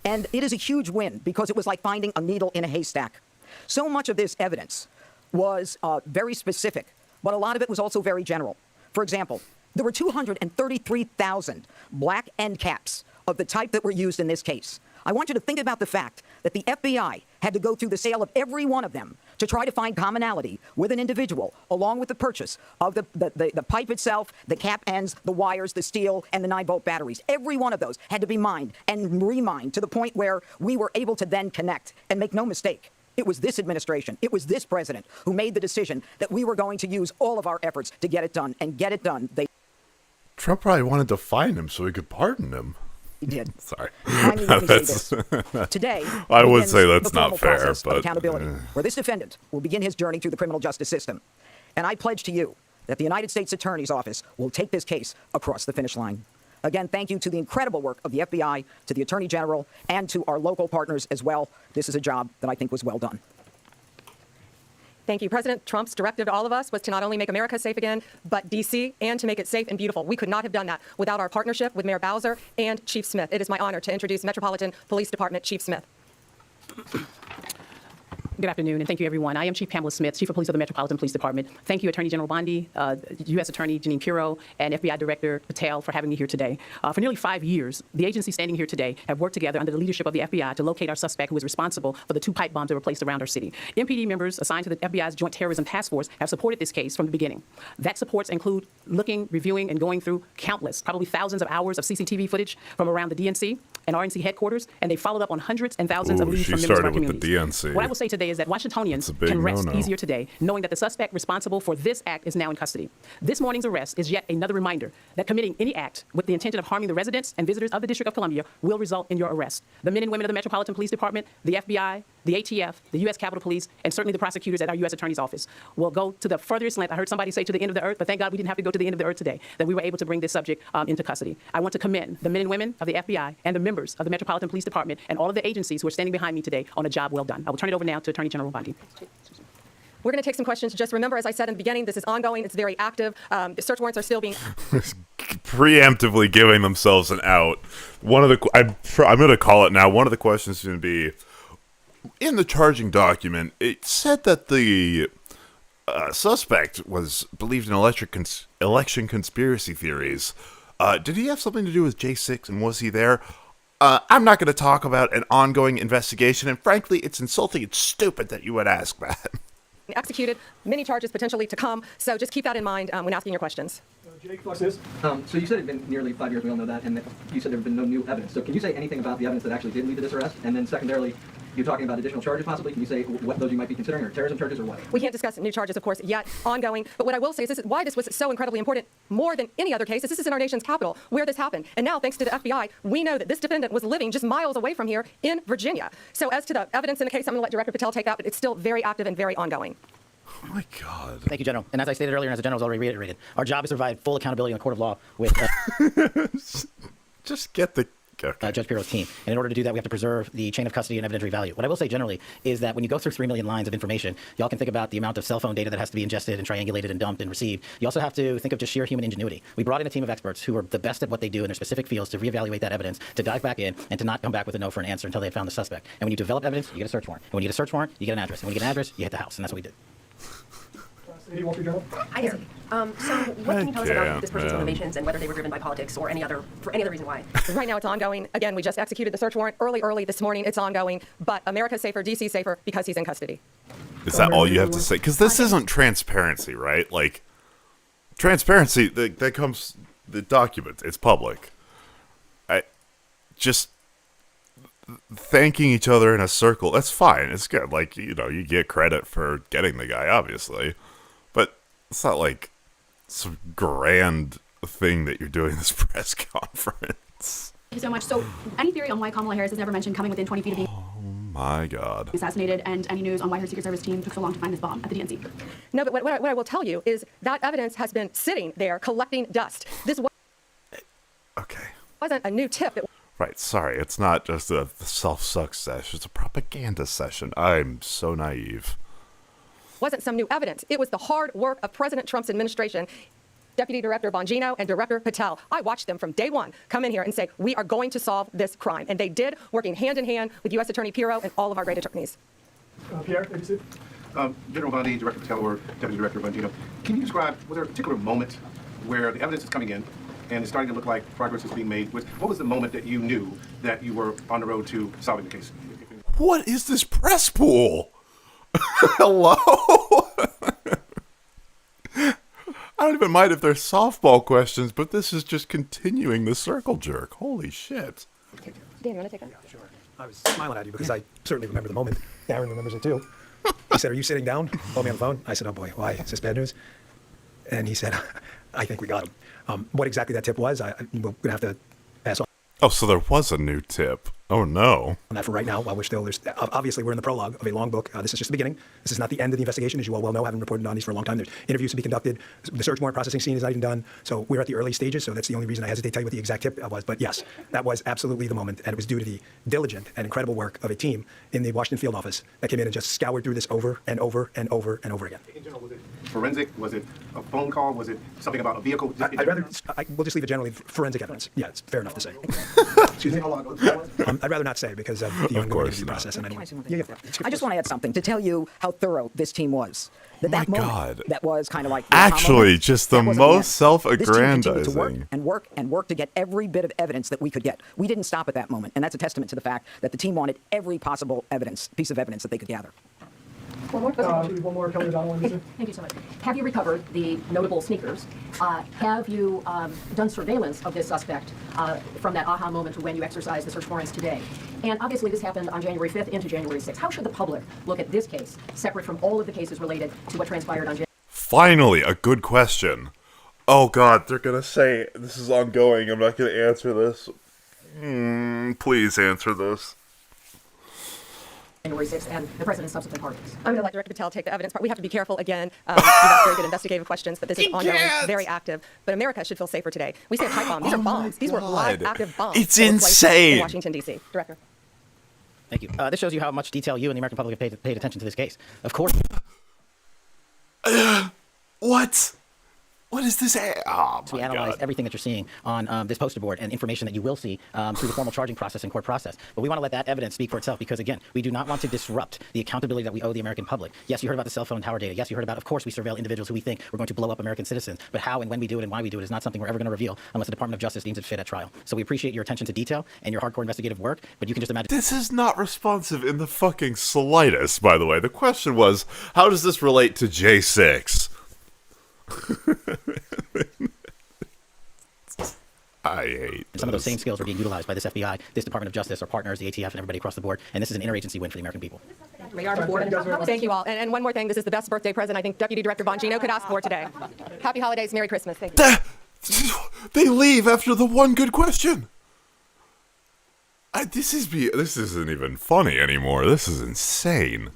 And it is a huge win because it was like finding a needle in a haystack. So much of this evidence was very specific, but a lot of it was also very general. For example, there were 233,000 black end caps of the type that were used in this case. I want you to think about the fact that the FBI had to go through the sale of every one of them to try to find commonality with an individual, along with the purchase of the pipe itself, the cap ends, the wires, the steel, and the 9-volt batteries. Every one of those had to be mined and remined to the point where we were able to then connect. And make no mistake, it was this administration, it was this president who made the decision that we were going to use all of our efforts to get it done. And get it done, they Trump probably wanted to find him so he could pardon him. did. Sorry. Finally, let me say this. Today, I would begins say that's the formal not fair, process of but, accountability, where this defendant will begin his journey through the criminal justice system. And I pledge to you that the United States Attorney's Office will take this case across the finish line. Again, thank you to the incredible work of the FBI, to the Attorney General, and to our local partners as well. This is a job that I think was well done. Thank you. President Trump's directive to all of us was to not only make America safe again, but D.C., and to make it safe and beautiful. We could not have done that without our partnership with Mayor Bowser and Chief Smith. It is my honor to introduce Metropolitan Police Department Chief Smith. Good afternoon, and thank you, everyone. I am Chief Pamela Smith, Chief of Police of the Metropolitan Police Department. Thank you, Attorney General Bondi, U.S. Attorney Janine Pirro, and FBI Director Patel for having me here today. For nearly 5 years, the agencies standing here today have worked together under the leadership of the FBI to locate our suspect who is responsible for the 2 pipe bombs that were placed around our city. MPD members assigned to the FBI's Joint Terrorism Task Force have supported this case from the beginning. That supports include looking, reviewing, and going through countless, probably thousands of hours of CCTV footage from around the DNC and RNC headquarters, and they followed up on hundreds and thousands of leads from members of our communities. DNC. What I will say today is that Washingtonians can rest easier today, knowing that the suspect responsible for this act is now in custody. This morning's arrest is yet another reminder that committing any act with the intention of harming the residents and visitors of the District of Columbia will result in your arrest. The men and women of the Metropolitan Police Department, the FBI, the ATF, the U.S. Capitol Police, and certainly the prosecutors at our U.S. Attorney's Office will go to the furthest length. I heard somebody say to the end of the earth, but thank God we didn't have to go to the end of the earth today, that we were able to bring this subject into custody. I want to commend the men and women of the FBI and the members of the Metropolitan Police Department and all of the agencies who are standing behind me today on a job well done. I will turn it over now to Attorney General Bondi. We're going to take some questions. Just remember, as I said in the beginning, this is ongoing. It's very active. The search warrants are still being... Preemptively giving themselves an out. One of the... I'm going to call it now. One of the questions is going to be, in the charging document, it said that the suspect was believed in election conspiracy theories. Did he have something to do with J6, and was he there? I'm not going to talk about an ongoing investigation, and frankly, it's insulting and stupid that you would ask that. executed, many charges potentially to come. So just keep that in mind when asking your questions. Jake, watch this. So you said it had been nearly 5 years, we all know that, and that you said there had been no new evidence. So can you say anything about the evidence that actually did lead to this arrest? And then secondarily, you're talking about additional charges possibly. Can you say what those you might be considering, or terrorism charges, or what? We can't discuss new charges, of course, yet ongoing. But what I will say is this is why this was so incredibly important, more than any other case, is this is in our nation's capital where this happened. And now, thanks to the FBI, we know that this defendant was living just miles away from here in Virginia. So as to the evidence in the case, I'm going to let Director Patel take that, but it's still very active and very ongoing. Oh my God. Thank you, General. And as I stated earlier, and as the General's already reiterated, our job is to provide full accountability in the court of law with Just get the... Okay. Judge Pirro's team. And in order to do that, we have to preserve the chain of custody and evidentiary value. What I will say generally is that when you go through 3 million lines of information, y'all can think about the amount of cell phone data that has to be ingested and triangulated and dumped and received. You also have to think of just sheer human ingenuity. We brought in a team of experts who are the best at what they do in their specific fields to reevaluate that evidence, to dive back in, and to not come back with a no for an answer until they had found the suspect. And when you develop evidence, you get a search warrant. And when you get a search warrant, you get an address. And when you get an address, you hit the house. And that's what we did. I see. So what can you tell us about this person's motivations and whether they were driven by politics or for any other reason why? Right now it's ongoing. Again, we just executed the search warrant early this morning. It's ongoing. But America's safer, DC's safer because he's in custody. Is that all you have to say? Because this isn't transparency, right? Like, transparency, that comes, the document, it's public. Just thanking each other in a circle, that's fine. It's good. Like, you know, you get credit for getting the guy, obviously. But it's not like some grand thing that you're doing this press conference. you so much. So, any theory on why Kamala Harris has never mentioned coming within 20 feet of being My God. assassinated, and any news on why her Secret Service team took so long to find this bomb at the DNC? No, but what I will tell you is that evidence has been sitting there collecting dust. This Okay. wasn't a new tip. Right, sorry, it's not just a self-suck session, it's a propaganda session. I'm so naive. Wasn't some new evidence. It was the hard work of President Trump's administration, Deputy Director Bongino and Director Patel. I watched them from day one come in here and say, we are going to solve this crime. And they did, working hand in hand with U.S. Attorney Pirro and all of our great attorneys. Pierre, ABC. General Bondi, Director Patel, or Deputy Director Bongino, can you describe, was there a particular moment where the evidence is coming in and it's starting to look like progress is being made? What was the moment that you knew that you were on the road to solving the case? What is this press pool? Hello? I don't even mind if they're softball questions, but this is just continuing the circle jerk. Holy shit. Dan, you want to take that? Yeah, sure. I was smiling at you because I certainly remember the moment. Darren remembers it too. He said, are you sitting down? Called me on the phone. I said, oh boy, why? Is this bad news? And he said, I think we got him. What exactly that tip was, we're going to have to pass on. Oh, so there was a new tip. Oh, no. On that for right now, while we're still, obviously we're in the prologue of a long book. This is just the beginning. This is not the end of the investigation, as you all well know, having reported on these for a long time. There's interviews to be conducted. The search warrant processing scene is not even done. So we're at the early stages, so that's the only reason I hesitate to tell you what the exact tip was. But yes, that was absolutely the moment, and it was due to the diligent and incredible work of a team in the Washington field office that came in and just scoured through this over and over and over and over again. In general, was it forensic? Was it a phone call? Was it something about a vehicle? We'll just leave it generally forensic evidence. Yeah, it's fair enough to say. Excuse me, how long? I'd rather not say because of the ongoing interview process. And anyway. I just want to add something to tell you how thorough this team was. My That moment, God. that was kind of like Actually, just the that wasn't most This team continued to self-aggrandizing. work to get every bit of evidence that we could get. We didn't stop at that moment, and that's a testament to the fact that the team wanted every possible piece of evidence that they could gather. One more question. One more. Thank you so much. Have you recovered the notable sneakers? Have you done surveillance of this suspect from that aha moment to when you exercised the search warrants today? And obviously this happened on January 5th into January 6th. How should the public look at this case, separate from all of the cases related to what transpired on January? Finally, a good question. Oh, God, they're going to say this is ongoing. I'm not going to answer this. Please answer this. January 6th and the president's subsequent pardons. I'm going to let Director Patel take the evidence part. We have to be careful again. You've asked very good investigative questions, but this is ongoing, very active. But America should feel safer today. We say a pipe bomb. These are bombs. These were live, active bombs. It's that were placed insane. In Washington, D.C. Director. Thank you. This shows you how much detail you and the American public have paid attention to this case. Of course. What? What is this? Oh, we analyze everything that you're seeing on this poster board and information that you will see through the formal charging process and court process. But we want to let that evidence speak for itself because, again, we do not want to disrupt the accountability that we owe the American public. Yes, you heard about the cell phone tower data. Yes, you heard about, of course, we surveil individuals who we think we're going to blow up American citizens. But how and when we do it and why we do it is not something we're ever going to reveal unless the Department of Justice deems it fit at trial. So we appreciate your attention to detail and your hardcore investigative work, but you can just imagine. This is not responsive in the fucking slightest, by the way. The question was, how does this relate to J6? I hate some of those same skills are being utilized by this FBI, this Department of Justice, our partners, the ATF, and everybody across the board. And this is an interagency win for the American people. Thank you all. And one more thing. This is the best birthday present I think Deputy Director Bongino could ask for today. Happy holidays. Merry Christmas. Thank you. They leave after the one good question. This isn't even funny anymore. This is insane.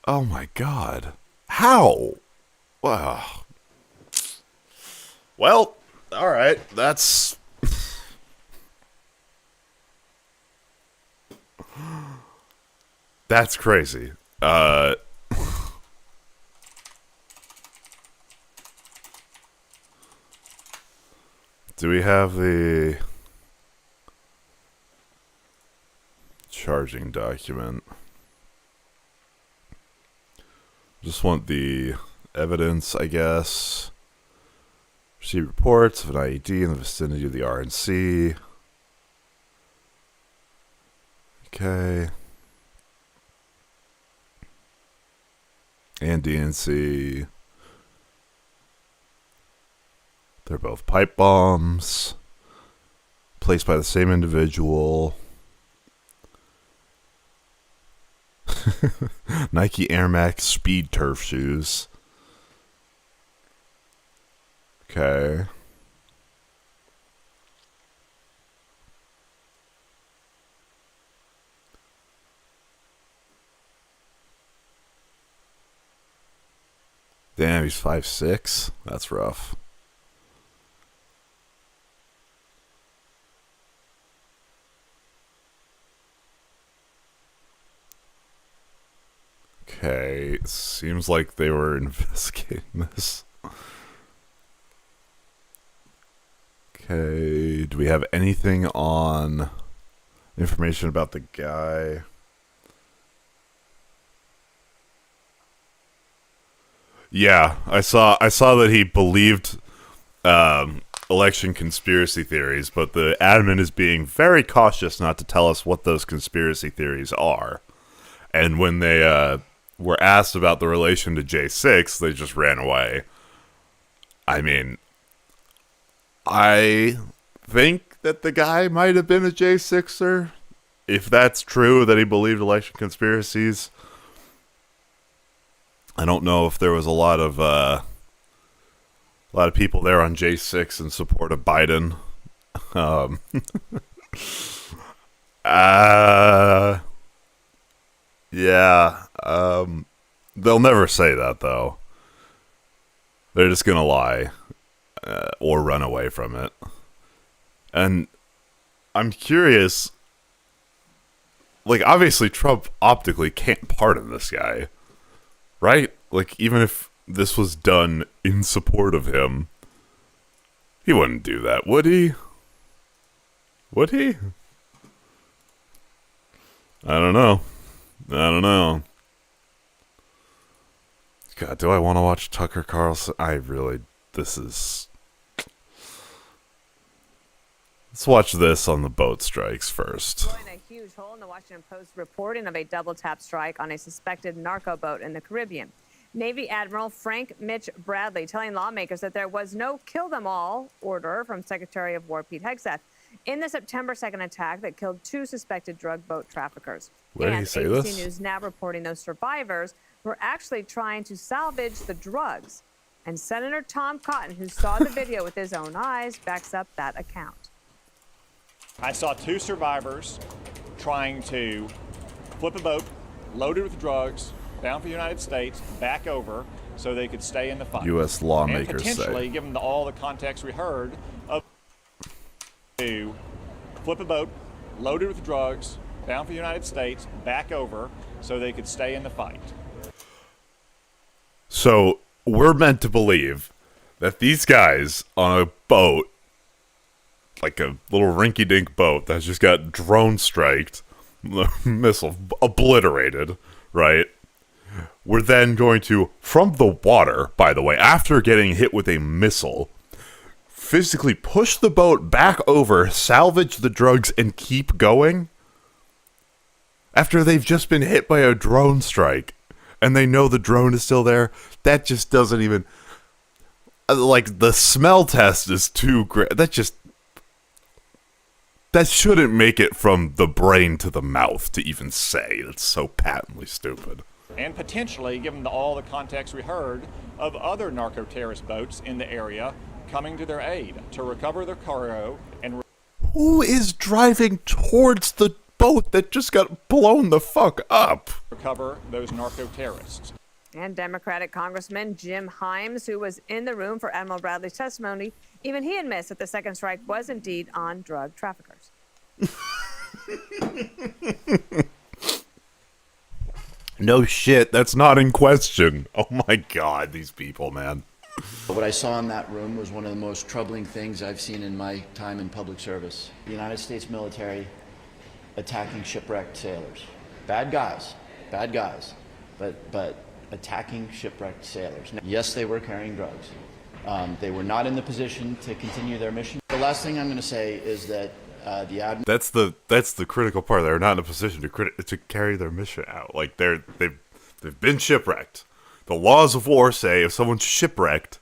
Oh my God. How? Wow. Well, all right. That's crazy. Do we have the charging document? Just want the evidence, I guess. Receive reports of an IED in the vicinity of the RNC. Okay. And DNC. They're both pipe bombs. Placed by the same individual. Nike Air Max Speed Turf shoes. Okay. Damn, he's 5'6". That's rough. Okay, seems like they were investigating this. Okay, do we have anything on information about the guy? Yeah, I saw that he believed election conspiracy theories, but the admin is being very cautious not to tell us what those conspiracy theories are. And when they were asked about the relation to J6, they just ran away. I mean, I think that the guy might have been a J6er. If that's true, that he believed election conspiracies. I don't know if there was a lot of people there on J6 in support of Biden. Yeah. They'll never say that, though. They're just gonna lie or run away from it. And I'm curious. Like, obviously, Trump optically can't pardon this guy. Right? Like, even if this was done in support of him, he wouldn't do that, would he? Would he? I don't know. God, do I want to watch Tucker Carlson? Let's watch this on the boat strikes first. A huge hole in the Washington Post reporting of a double tap strike on a suspected narco boat in the Caribbean. Navy Admiral Frank Mitch Bradley telling lawmakers that there was no kill them all order from Secretary of War Pete Hegseth in the September 2nd attack that killed 2 suspected drug boat traffickers. Where did he say ABC this? News now reporting those survivors were actually trying to salvage the drugs. And Senator Tom Cotton, who saw the video with his own eyes, backs up that account. I saw 2 survivors trying to flip a boat loaded with drugs bound for the United States back over so they could stay in the fight. U.S. lawmakers and potentially, say. given all the context we heard, of to flip a boat loaded with drugs bound for the United States back over so they could stay in the fight. So we're meant to believe that these guys on a boat, like a little rinky-dink boat that's just got drone striked, missile obliterated, right? We're then going to, from the water, by the way, after getting hit with a missile, physically push the boat back over, salvage the drugs, and keep going? After they've just been hit by a drone strike, and they know the drone is still there? That just doesn't even... Like, the smell test is too great. That shouldn't make it from the brain to the mouth to even say. That's so patently stupid. And potentially, given all the context we heard, of other narco-terrorist boats in the area coming to their aid to recover their cargo and... Who is driving towards the boat that just got blown the fuck up? Recover those narco-terrorists. And Democratic Congressman Jim Himes, who was in the room for Admiral Bradley's testimony, even he admits that the second strike was indeed on drug traffickers. No shit, that's not in question. Oh my god, these people, man. What I saw in that room was one of the most troubling things I've seen in my time in public service. The United States military attacking shipwrecked sailors. Bad guys, but attacking shipwrecked sailors. Yes, they were carrying drugs. They were not in the position to continue their mission. The last thing I'm going to say is that the admiral... That's the critical part. They're not in a position to carry their mission out. Like they've been shipwrecked. The laws of war say if someone's shipwrecked,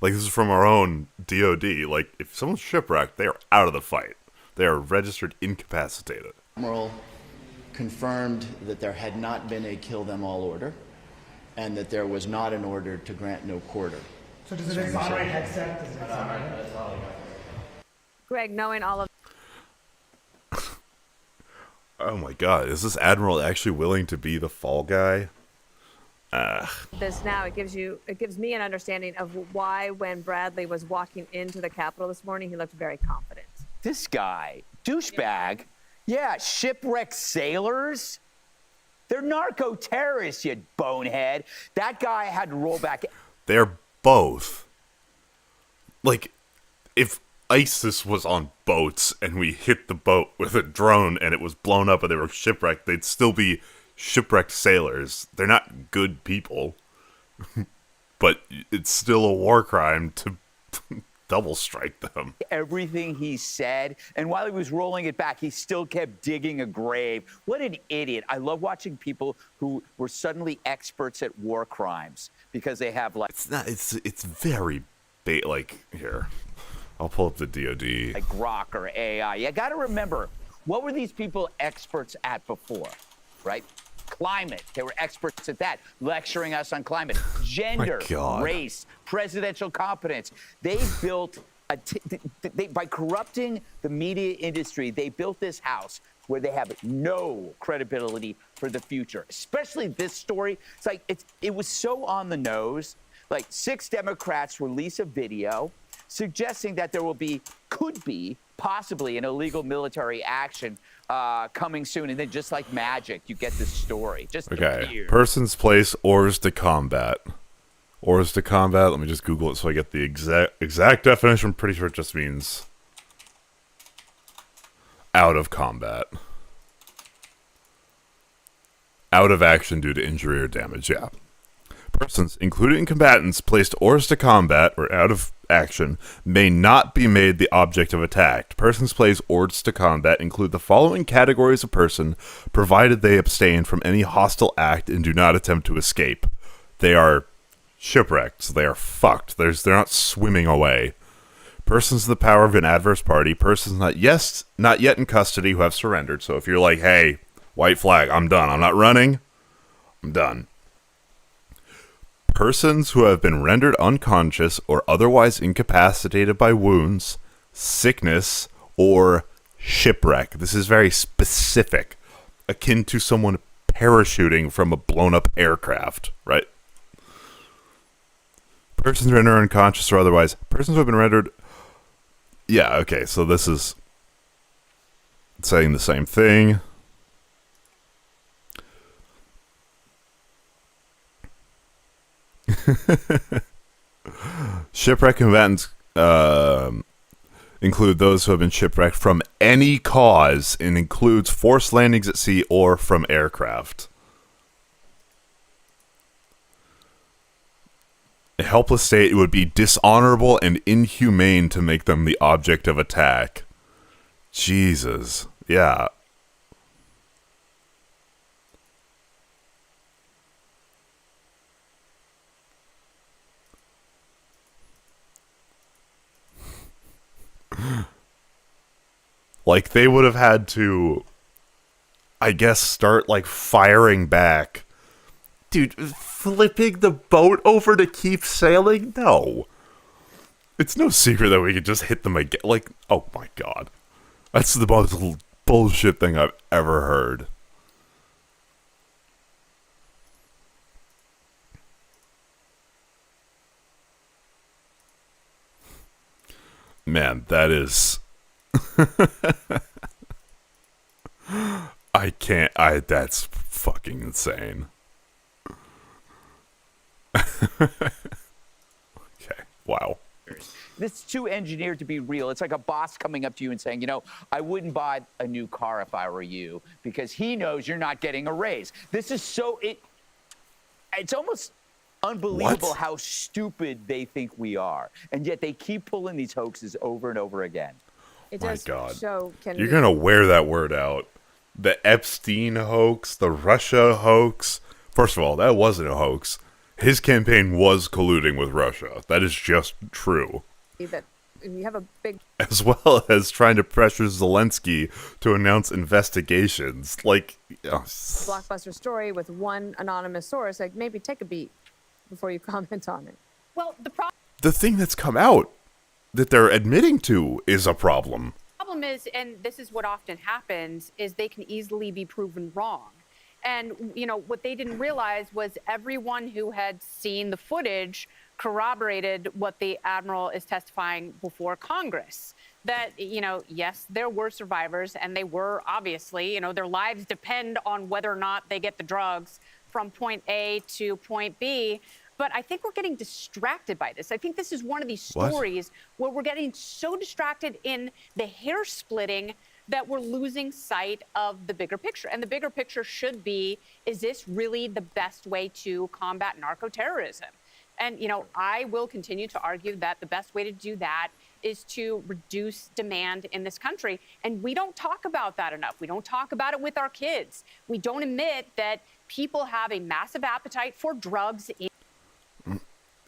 like this is from our own DOD, like if someone's shipwrecked, they are out of the fight. They are registered incapacitated. Admiral confirmed that there had not been a kill them all order, and that there was not an order to grant no quarter. So does it exonerate Hegseth? Does it exonerate? Greg, knowing all of... Oh my god, is this Admiral actually willing to be the fall guy? This now, it gives me an understanding of why when Bradley was walking into the Capitol this morning, he looked very confident. This guy, douchebag, yeah, shipwrecked sailors. They're narco-terrorists, you bonehead. That guy had to roll back. They're both. Like, if ISIS was on boats and we hit the boat with a drone and it was blown up and they were shipwrecked, they'd still be shipwrecked sailors. They're not good people. But it's still a war crime to double strike them. Everything he said, and while he was rolling it back, he still kept digging a grave. What an idiot. I love watching people who were suddenly experts at war crimes because they have like... It's very like, here, I'll pull up the DOD. Like Grok or AI. You got to remember, what were these people experts at before, right? Climate. They were experts at that, lecturing us on climate. Gender, race, presidential competence. They built, by corrupting the media industry, they built this house where they have no credibility for the future, especially this story. It's like, it was so on the nose. Like 6 Democrats release a video suggesting that there could be possibly an illegal military action coming soon, and then just like magic, you get this story. Just appeared. Persons, place, oars to combat. Oars to combat. Let me just Google it so I get the exact definition. I'm pretty sure it just means out of combat. Out of action due to injury or damage. Yeah. Persons, including combatants, placed oars to combat or out of action may not be made the object of attack. Persons placed oars to combat include the following categories of person, provided they abstain from any hostile act and do not attempt to escape. They are shipwrecked, so they are fucked. They're not swimming away. Persons in the power of an adverse party, persons not yet in custody who have surrendered. So if you're like, hey, white flag, I'm done. I'm not running. I'm done. Persons who have been rendered unconscious or otherwise incapacitated by wounds, sickness, or shipwreck. This is very specific, akin to someone parachuting from a blown-up aircraft, right? Persons rendered unconscious or otherwise. Persons who have been rendered... Yeah, okay, so this is saying the same thing. Shipwreck combatants include those who have been shipwrecked from any cause and includes forced landings at sea or from aircraft. A helpless state, it would be dishonorable and inhumane to make them the object of attack. Jesus. Yeah. Like, they would have had to, I guess, start, like, firing back. Dude, flipping the boat over to keep sailing? No. It's no secret that we could just hit them again. Like, oh my god. That's the most bullshit thing I've ever heard. Man, that is... that's fucking insane. Okay, wow. This is too engineered to be real. It's like a boss coming up to you and saying, you know, I wouldn't buy a new car if I were you because he knows you're not getting a raise. This is so... It's almost unbelievable how stupid they think we are. And yet they keep pulling these hoaxes over and over again. It My does God. show... You're going to wear that word out. The Epstein hoax, the Russia hoax. First of all, that wasn't a hoax. His campaign was colluding with Russia. That is just true. That you have a big... As well as trying to pressure Zelensky to announce investigations. Like... blockbuster story with one anonymous source. Like, maybe take a beat before you comment on it. Well, the thing that's come out that they're admitting to is a problem. problem is, and this is what often happens, is they can easily be proven wrong. And, you know, what they didn't realize was everyone who had seen the footage corroborated what the admiral is testifying before Congress. That, you know, yes, there were survivors, and they were obviously, you know, their lives depend on whether or not they get the drugs from point A to point B. But I think we're getting distracted by this. I think this is one of these stories where we're getting so distracted in the hair splitting that we're losing sight of the bigger picture. And the bigger picture should be, is this really the best way to combat narco-terrorism? And, you know, I will continue to argue that the best way to do that is to reduce demand in this country. And we don't talk about that enough. We don't talk about it with our kids. We don't admit that people have a massive appetite for drugs in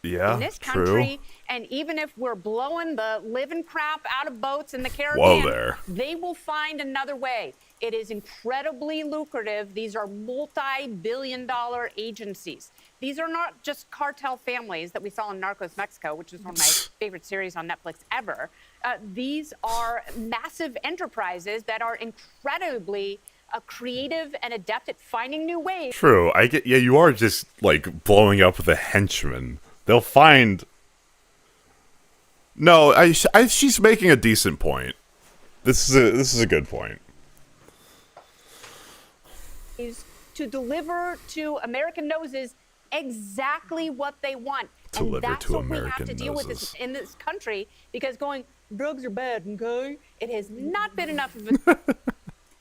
this country. And even if we're blowing the living crap out of boats in the Caribbean, they will find another way. It is incredibly lucrative. These are multi-billion-dollar agencies. These are not just cartel families that we saw in Narcos Mexico, which is one of my favorite series on Netflix ever. These are massive enterprises that are incredibly creative and adept at finding new ways. True. I get. Yeah, you are just like blowing up with a henchman. They'll find. No, she's making a decent point. This is a good point. Is to deliver to American noses exactly what they want. And that's what we have to deal with in this country, because going, drugs are bad, okay? It has not been enough of a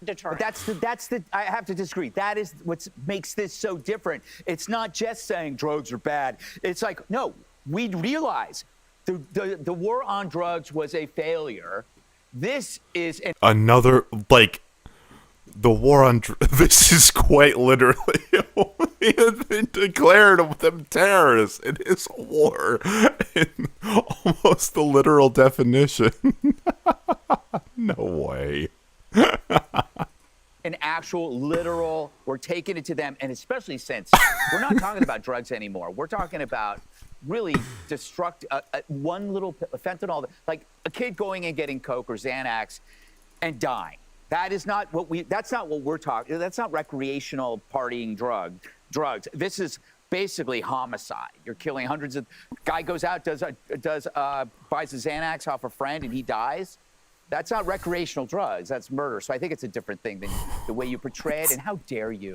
deterrent. That's the I have to disagree. That is what makes this so different. It's not just saying drugs are bad. It's like, no, we realize the war on drugs was a failure. This is another, like, the war on this is quite literally he has been declared them terrorists. It is a war in almost the literal definition. No way. An actual literal, we're taking it to them, and especially since we're not talking about drugs anymore. We're talking about really one little fentanyl, like a kid going and getting coke or Xanax and dying. That's not what we're talking. That's not recreational partying drugs. This is basically homicide. You're killing hundreds of. Guy goes out, buys a Xanax off a friend, and he dies. That's not recreational drugs. That's murder. So I think it's a different thing than the way you portray it. And how dare you?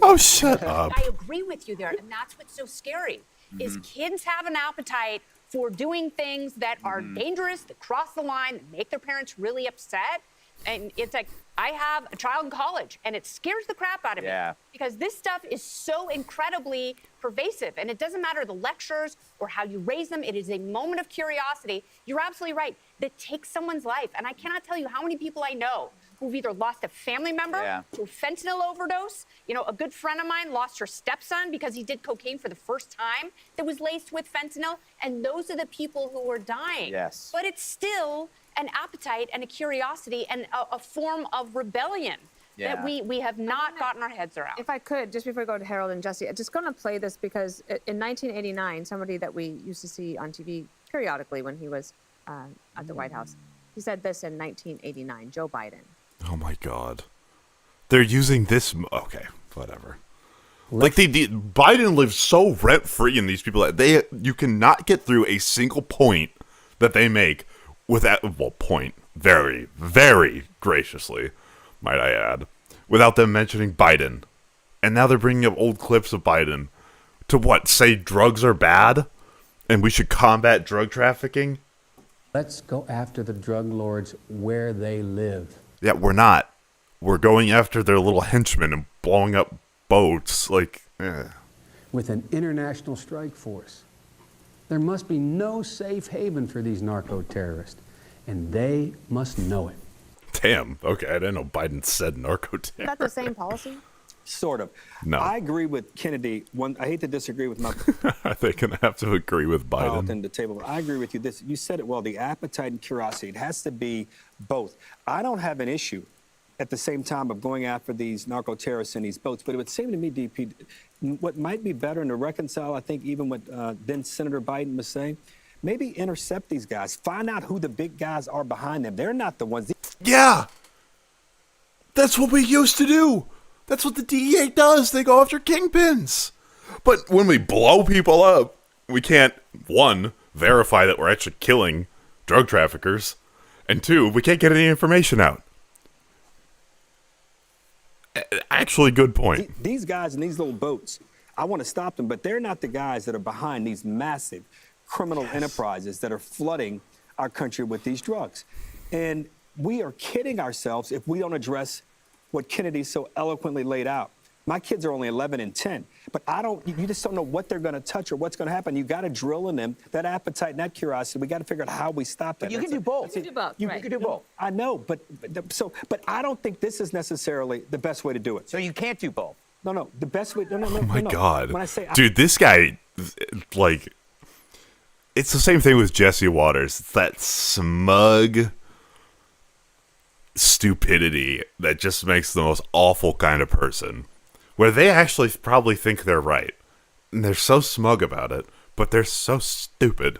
Oh, shut up. I agree with you there, and that's what's so scary. Is kids have an appetite for doing things that are dangerous, that cross the line, that make their parents really upset. And it's like, I have a child in college, and it scares the crap out of me because this stuff is so incredibly pervasive, and it doesn't matter the lectures or how you raise them. It is a moment of curiosity. You're absolutely right. That takes someone's life, and I cannot tell you how many people I know who've either lost a family member to a fentanyl overdose. You know, a good friend of mine lost her stepson because he did cocaine for the first time that was laced with fentanyl, and those are the people who are dying. Yes. But it's still an appetite and a curiosity and a form of rebellion that we have not gotten our heads around. If I could, just before we go to Harold and Jesse, I'm just going to play this because in 1989, somebody that we used to see on TV periodically when he was at the White House, he said this in 1989, Joe Biden. Oh my God. They're using this. Okay, whatever. Like Biden lives so rent free in these people that you cannot get through a single point that they make without, point very, very graciously, might I add, without them mentioning Biden. And now they're bringing up old clips of Biden to say drugs are bad and we should combat drug trafficking? Let's go after the drug lords where they live. Yeah, we're not. We're going after their little henchmen and blowing up boats. With an international strike force. There must be no safe haven for these narco-terrorists, and they must know it. Damn. Okay, I didn't know Biden said narco-terrorist. Is that the same policy? Sort of. No. I agree with Kennedy. I hate to disagree with my... Are they going to have to agree with Biden? The table. I agree with you. You said it well, the appetite and curiosity. It has to be both. I don't have an issue at the same time of going after these narco-terrorists in these boats, but it would seem to me, DP, what might be better and to reconcile, I think, even what then Senator Biden was saying, maybe intercept these guys, find out who the big guys are behind them. They're not the ones. Yeah. That's what we used to do. That's what the DEA does. They go after kingpins. But when we blow people up, we can't, one, verify that we're actually killing drug traffickers, and two, we can't get any information out. Actually, good point. These guys in these little boats, I want to stop them, but they're not the guys that are behind these massive criminal enterprises that are flooding our country with these drugs. And we are kidding ourselves if we don't address what Kennedy so eloquently laid out. My kids are only 11 and 10, but you just don't know what they're going to touch or what's going to happen. You got to drill in them that appetite and that curiosity. We got to figure out how we stop that. But you can do both. You can do both, You right. can do both. I know, but I don't think this is necessarily the best way to do it. So you can't do both. No, the best way. No. Oh my God, When I say, dude, this guy, like, it's the same thing with Jesse Waters. It's that smug stupidity that just makes the most awful kind of person, where they actually probably think they're right, and they're so smug about it, but they're so stupid.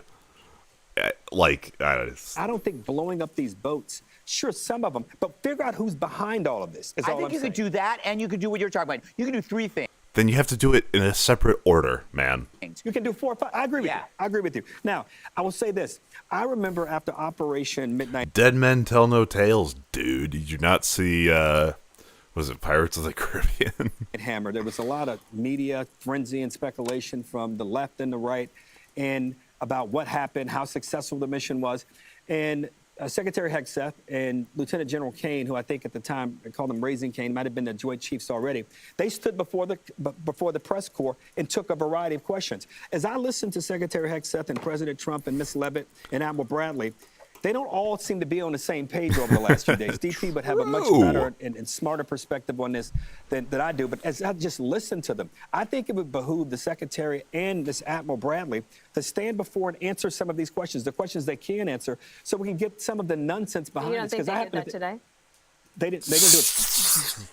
Like, I don't think blowing up these boats, sure, some of them, but figure out who's behind all of this. I think you could do that, and you could do what you're talking about. You can do three things. Then you have to do it in a separate order, man. You can do 4 or 5. I agree with you. I agree with you. Now, I will say this. I remember after Operation Midnight. Dead men tell no tales, dude. Did you not see, was it Pirates of the Caribbean? Hammer. There was a lot of media frenzy and speculation from the left and the right, and about what happened, how successful the mission was. And Secretary Hegseth and Lieutenant General Kane, who I think at the time I called him Raising Kane, might have been the Joint Chiefs already. They stood before the press corps and took a variety of questions. As I listened to Secretary Hegseth and President Trump and Ms. Leavitt and Admiral Bradley, they don't all seem to be on the same page over the last few days. DP would have a much better and smarter perspective on this than I do. But as I just listened to them, I think it would behoove the Secretary and this Admiral Bradley to stand before and answer some of these questions, the questions they can answer, so we can get some of the nonsense behind You don't this. think they did that today? They didn't do it.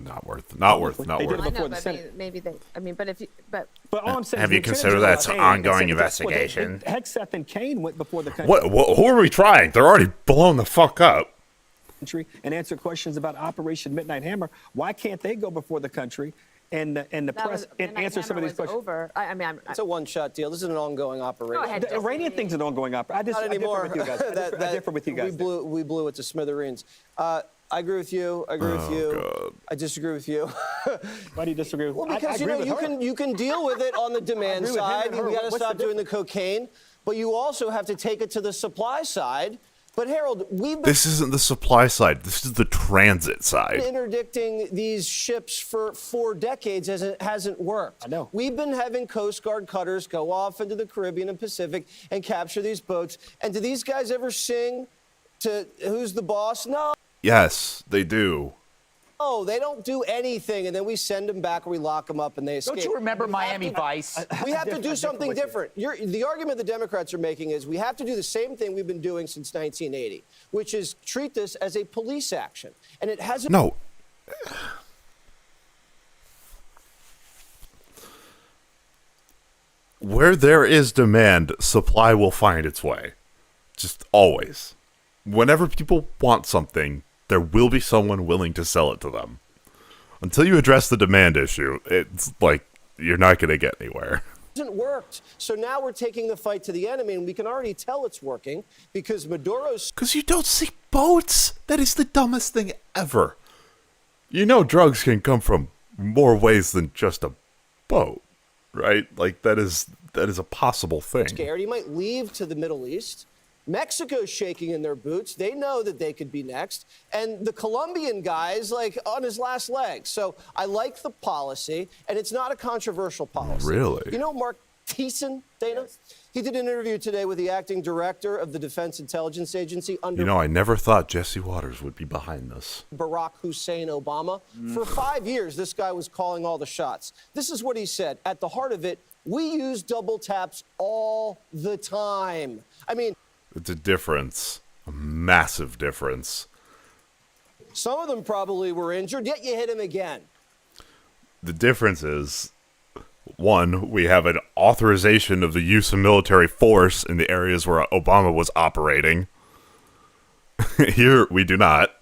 Not worth. They did it I before know, the but Senate. maybe they. I mean, but But all I'm saying Have is you Lieutenant considered General that's an Kane ongoing and investigation? Hegseth and Kane went before the country. What? Who are we trying? They're already blown the fuck up. And answer questions about Operation Midnight Hammer. Why can't they go before the country and the press and answer some of these questions? Over. It's a one-shot deal. This is an ongoing operation. The Iranian thing's an ongoing operation. Not anymore. I differ with you guys. I differ with you guys. We blew it to smithereens. I agree with you. I agree with you. God. I disagree with you. Why do you disagree with? Well, because you can deal with it on the demand side. You got to stop doing the cocaine, but you also have to take it to the supply side. But Harold, This isn't the supply side. This is the transit side. interdicting these ships for 4 decades as it hasn't worked. I know. We've been having Coast Guard cutters go off into the Caribbean and Pacific and capture these boats. And do these guys ever sing to Who's the Boss? No. Yes, they do. No, they don't do anything, and then we send them back or we lock them up and they escape. Don't you remember Miami Vice? We have to do something different. The argument the Democrats are making is we have to do the same thing we've been doing since 1980, which is treat this as a police action. And it hasn't... No. Where there is demand, supply will find its way. Just always. Whenever people want something, there will be someone willing to sell it to them. Until you address the demand issue, it's like you're not going to get anywhere. Hasn't worked. So now we're taking the fight to the enemy, and we can already tell it's working because Maduro's... Because you don't see boats. That is the dumbest thing ever. You know drugs can come from more ways than just a boat, right? Like, that is a possible thing. Scared. He might leave to the Middle East. Mexico's shaking in their boots. They know that they could be next. And the Colombian guy's like on his last leg. So I like the policy, and it's not a controversial policy. Really? You know Mark Thiessen, Dana? Yes. He did an interview today with the acting director of the Defense Intelligence Agency under... You know, I never thought Jesse Waters would be behind this. Barack Hussein Obama. For 5 years, this guy was calling all the shots. This is what he said. At the heart of it, we use double taps all the time. I mean... It's a difference. A massive difference. Some of them probably were injured, yet you hit him again. The difference is, one, we have an authorization of the use of military force in the areas where Obama was operating. Here, we do not.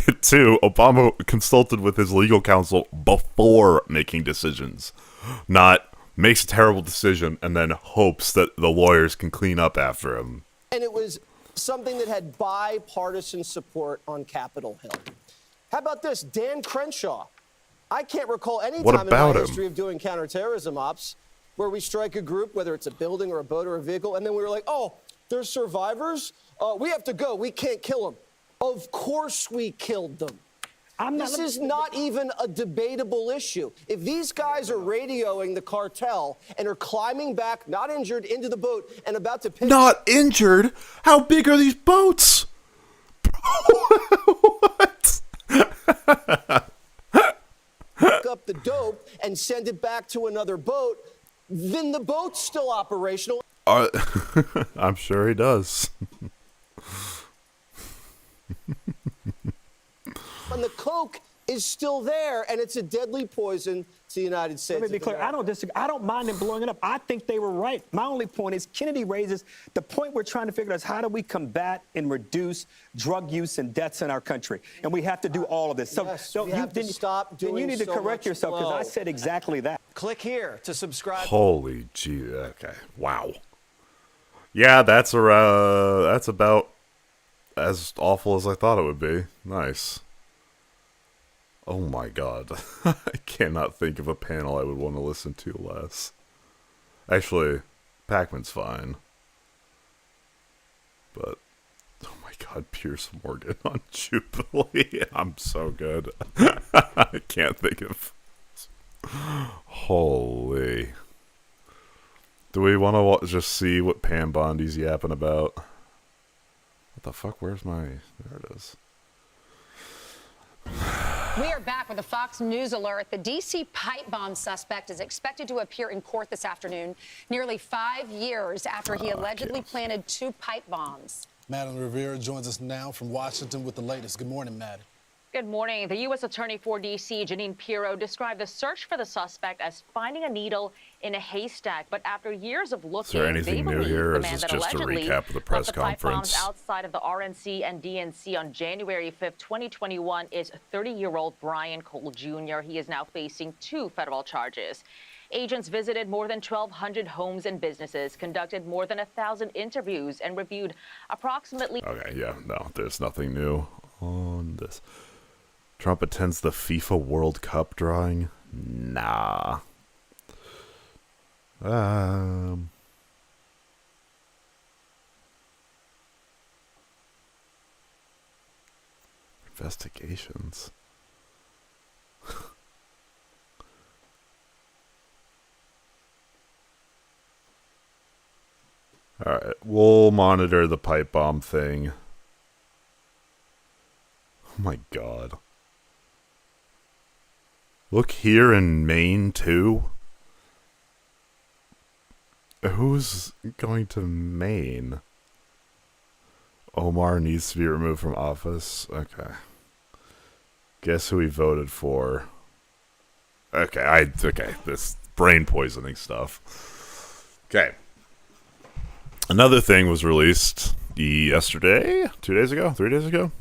And 2, Obama consulted with his legal counsel before making decisions, not makes a terrible decision and then hopes that the lawyers can clean up after him. And it was something that had bipartisan support on Capitol Hill. How about this? Dan Crenshaw. I can't recall any time in my history of doing counterterrorism ops where we strike a group, whether it's a building or a boat or a vehicle, and then we were like, oh, there's survivors? We have to go. We can't kill them. Of course we killed them. This is not even a debatable issue. If these guys are radioing the cartel and are climbing back, not injured, into the boat and about to pick... Not injured? How big are these boats? What? Pick up the dope and send it back to another boat, then the boat's still operational. I'm sure he does. And the coke is still there, and it's a deadly poison to the United States. Let me be clear. I don't disagree. I don't mind them blowing it up. I think they were right. My only point is Kennedy raises the point we're trying to figure out is how do we combat and reduce drug use and deaths in our country? And we have to do all of this. So, yes, we have to stop doing you need to so correct much yourself because I flow. said exactly that. Click here to subscribe. Holy gee. Okay. Wow. Yeah, that's about as awful as I thought it would be. Nice. Oh my god. I cannot think of a panel I would want to listen to less. Actually, Pac-Man's fine. But, oh my god, Pierce Morgan on Jubilee. I'm so good. I can't think of... Holy. Do we want to just see what Pam Bondi's yapping about? What the fuck? Where's my... There it is. We are back with a Fox News alert. The D.C. pipe bomb suspect is expected to appear in court this afternoon, nearly 5 years after he allegedly planted 2 pipe bombs. Madeline Rivera joins us now from Washington with the latest. Good morning, Maddie. Good morning. The U.S. Attorney for D.C., Jeanine Pirro, described the search for the suspect as finding a needle in a haystack. But after years of looking, Is there anything new here, or is this just a recap of the press conference? The pipe bombs outside of the RNC and DNC on January 5th, 2021 is 30-year-old Brian Cole Jr. He is now facing 2 federal charges. Agents visited more than 1,200 homes and businesses, conducted more than 1,000 interviews, and reviewed approximately... Okay, yeah, no, there's nothing new on this. Trump attends the FIFA World Cup drawing? Nah. Investigations. Alright, we'll monitor the pipe bomb thing. Oh my god. Look here in Maine, too. Who's going to Maine? Omar needs to be removed from office. Okay. Guess who he voted for. Okay, this brain poisoning stuff. Okay. Another thing was released yesterday? 2 days ago? 3 days ago?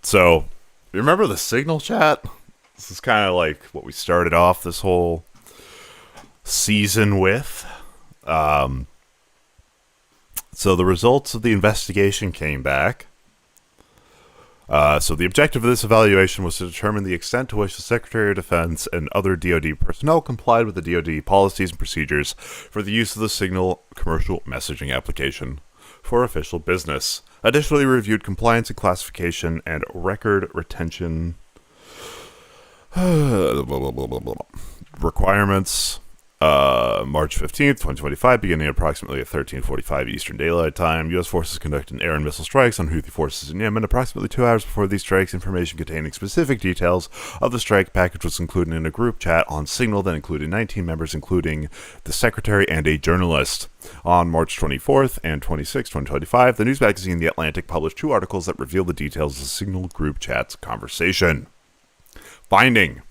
So, you remember the Signal chat? This is kind of like what we started off this whole season with. So the results of the investigation came back. So the objective of this evaluation was to determine the extent to which the Secretary of Defense and other DoD personnel complied with the DoD policies and procedures for the use of the Signal commercial messaging application for official business. Additionally, reviewed compliance and classification and record retention requirements. March 15th, 2025, beginning at approximately at 13:45 Eastern Daylight Time, U.S. forces conducted air and missile strikes on Houthi forces in Yemen. Approximately 2 hours before these strikes, information containing specific details of the strike package was included in a group chat on Signal that included 19 members, including the secretary and a journalist. On March 24th and 26th, 2025, the news magazine The Atlantic published 2 articles that reveal the details of the Signal group chat's conversation. Finding.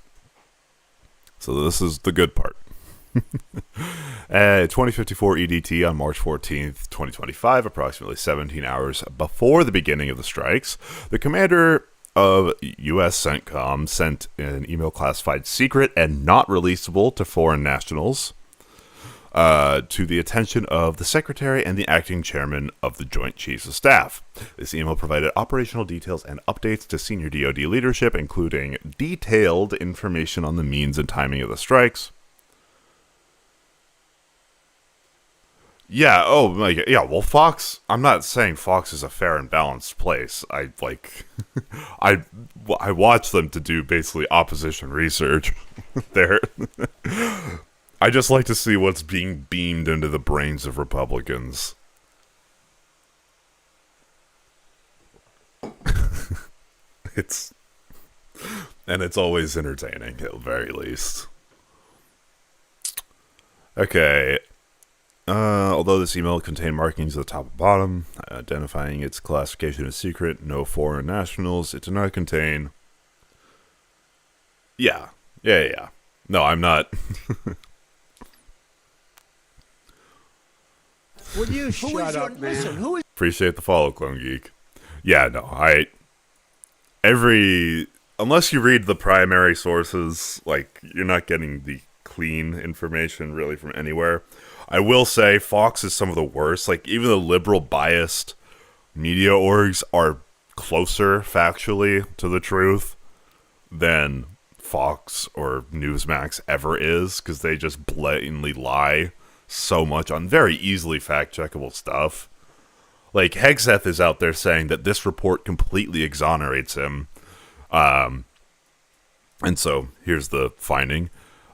So this is the good part. At 2054 EDT on March 14th, 2025, approximately 17 hours before the beginning of the strikes, the commander of U.S. CENTCOM sent an email classified secret and not releasable to foreign nationals to the attention of the Secretary and the acting chairman of the Joint Chiefs of Staff. This email provided operational details and updates to senior DoD leadership, including detailed information on the means and timing of the strikes. Yeah, oh, like, yeah, well, Fox, I'm not saying Fox is a fair and balanced place. I watch them to do basically opposition research there. I just like to see what's being beamed into the brains of Republicans. It's always entertaining, at the very least. Okay. Although this email contained markings at the top and bottom, identifying its classification as secret, no foreign nationals, it did not contain... Yeah. No, I'm not... Would you shut up, man? Listen, who is... Appreciate the follow, Clone Geek. Yeah, no, unless you read the primary sources, like, you're not getting the clean information really from anywhere. I will say Fox is some of the worst. Like, even the liberal biased media orgs are closer factually to the truth than Fox or Newsmax ever is, because they just blatantly lie so much on very easily fact-checkable stuff. Like, Hegseth is out there saying that this report completely exonerates him. And so, here's the finding.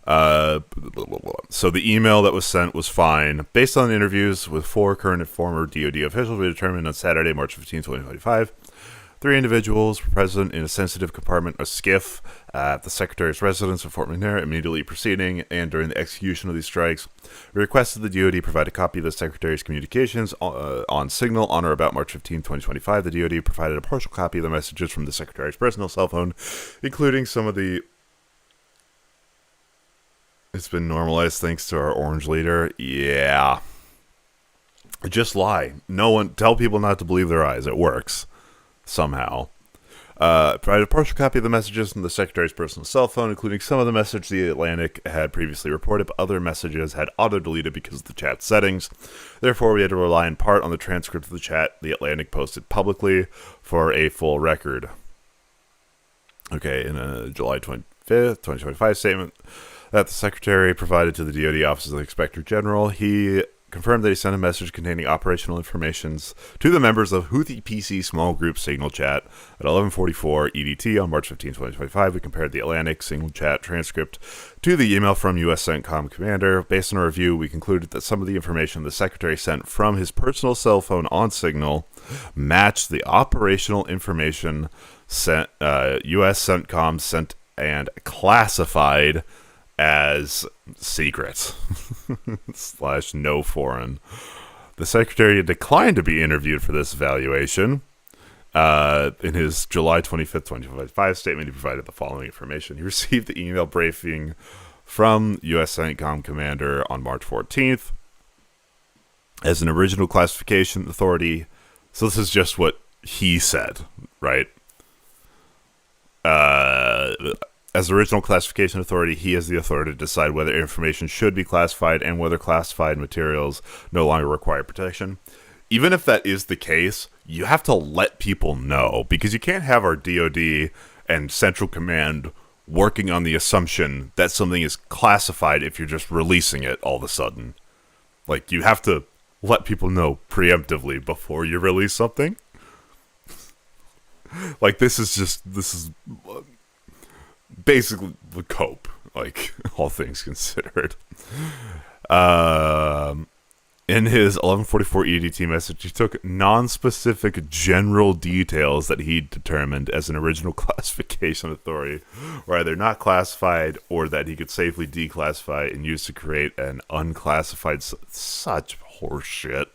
So the email that was sent was fine. Based on interviews with 4 current and former DoD officials, we determined on Saturday, March 15, 2025, 3 individuals were present in a sensitive compartment, a SCIF, at the Secretary's residence in Fort McNair, immediately preceding and during the execution of these strikes. We requested the DoD provide a copy of the Secretary's communications on Signal on or about March 15, 2025. The DoD provided a partial copy of the messages from the Secretary's personal cell phone, including some of the... It's been normalized thanks to our orange leader. Yeah. Just lie. Tell people not to believe their eyes. It works. Somehow. Provided a partial copy of the messages from the Secretary's personal cell phone, including some of the message the Atlantic had previously reported, but other messages had auto-deleted because of the chat settings. Therefore, we had to rely in part on the transcript of the chat the Atlantic posted publicly for a full record. Okay, in a July 25th, 2025 statement that the Secretary provided to the DoD Office of the Inspector General, he confirmed that he sent a message containing operational information to the members of Houthi PC small group Signal Chat at 11:44 EDT on March 15, 2025. We compared the Atlantic Signal Chat transcript to the email from U.S. CENTCOM commander. Based on our review, we concluded that some of the information the Secretary sent from his personal cell phone on Signal matched the operational information sent U.S. CENTCOM sent and classified as secret / no foreign. The Secretary declined to be interviewed for this evaluation. In his July 25th, 2025 statement, he provided the following information. He received the email briefing from U.S. CENTCOM commander on March 14th as an original classification authority. So this is just what he said, right? As original classification authority, he has the authority to decide whether information should be classified and whether classified materials no longer require protection. Even if that is the case, you have to let people know, because you can't have our DoD and Central Command working on the assumption that something is classified if you're just releasing it all of a sudden. Like, you have to let people know preemptively before you release something. Like, this is basically the cope, like, all things considered. In his 1144 EDT message, he took non-specific general details that he determined as an original classification authority were either not classified or that he could safely declassify and use to create an unclassified... Such horseshit.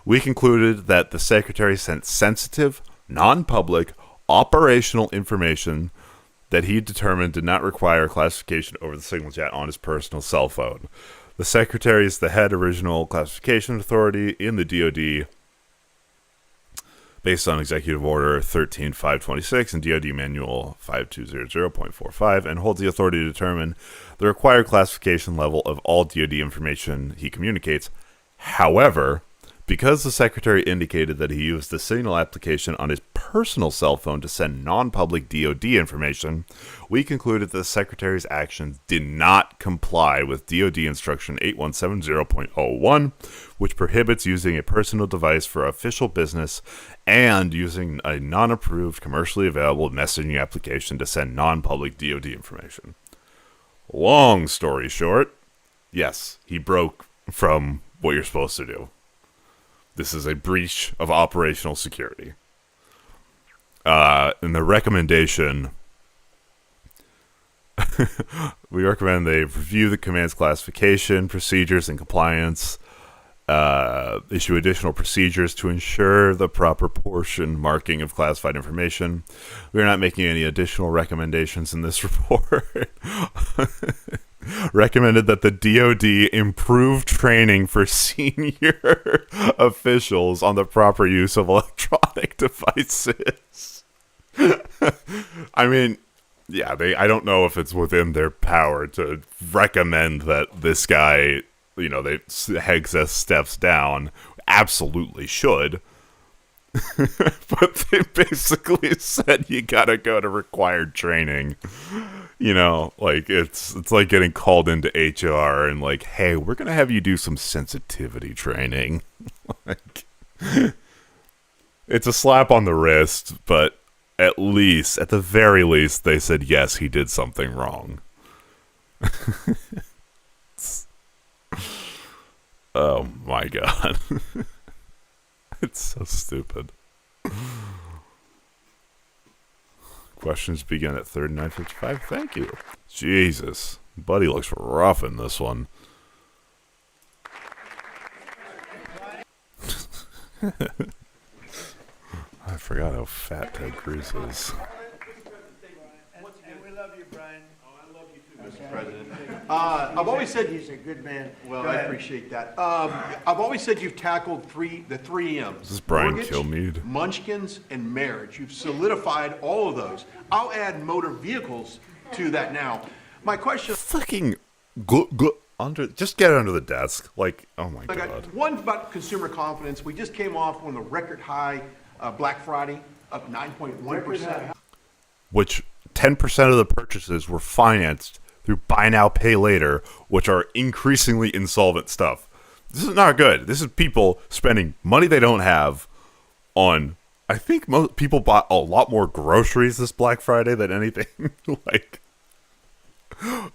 We concluded that the Secretary sent sensitive, non-public, operational information that he determined did not require classification over the signal chat on his personal cell phone. The Secretary is the head original classification authority in the DoD based on Executive Order 13526 and DoD Manual 5200.45 and holds the authority to determine the required classification level of all DoD information he communicates. However, because the Secretary indicated that he used the Signal application on his personal cell phone to send non-public DoD information, we concluded that the Secretary's actions did not comply with DoD Instruction 8170.01, which prohibits using a personal device for official business and using a non-approved, commercially available messaging application to send non-public DoD information. Long story short, yes, he broke from what you're supposed to do. This is a breach of operational security. And the recommendation, we recommend they review the command's classification, procedures, and compliance, issue additional procedures to ensure the proper portion marking of classified information. We are not making any additional recommendations in this report. Recommended that the DoD improve training for senior officials on the proper use of electronic devices. I mean, yeah, I don't know if it's within their power to recommend that this guy, you know, they Hegseth steps down. Absolutely should. But they basically said you gotta go to required training. You know, like it's like getting called into HR and like, hey, we're gonna have you do some sensitivity training. Like, it's a slap on the wrist, but at the very least, they said yes, he did something wrong. Oh my god. It's so stupid. Questions begin at 39:55. Thank you. Jesus. Buddy looks rough in this one. I forgot how fat Ted Cruz is. We love you, Brian. Oh, I love you too, Mr. President. I've always said he's a good man. Well, I appreciate that. I've always said you've tackled the three M's. This is Brian Mortgage, Kilmeade. Munchkins, and marriage. You've solidified all of those. I'll add motor vehicles to that now. My question... Fucking just get it under the desk. Like, oh my god. One about consumer confidence. We just came off on the record high Black Friday, up 9.1%. Which 10% of the purchases were financed through buy now, pay later, which are increasingly insolvent stuff. This is not good. This is people spending money they don't have on, I think most people bought a lot more groceries this Black Friday than anything. Like,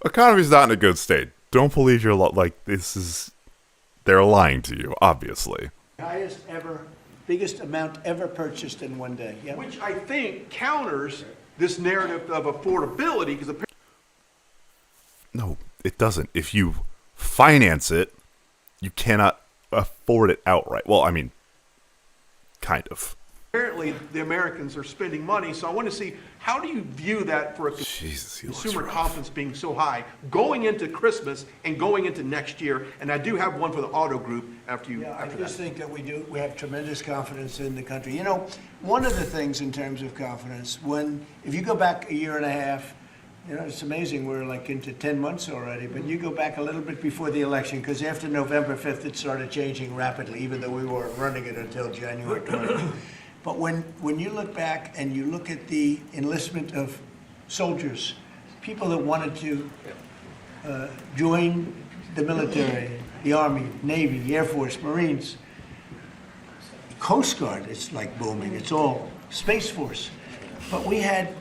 economy's not in a good state. Don't believe they're lying to you, obviously. Highest ever, biggest amount ever purchased in one day. Yep. Which I think counters this narrative of affordability, because no, it doesn't. If you finance it, you cannot afford it outright. Well, I mean, kind of. apparently the Americans are spending money. So I want to see, how do you view that for a consumer confidence being so high going into Christmas and going into next year? And I do have one for the auto group after you. Yeah, I just think that we have tremendous confidence in the country. You know, one of the things in terms of confidence, if you go back a year and a half, you know, it's amazing, we're like into 10 months already, but you go back a little bit before the election, because after November 5th, it started changing rapidly, even though we weren't running it until January 20th. But when you look back and you look at the enlistment of soldiers, people that wanted to join the military, the Army, Navy, Air Force, Marines, Coast Guard, it's like booming, it's all Space Force. But we had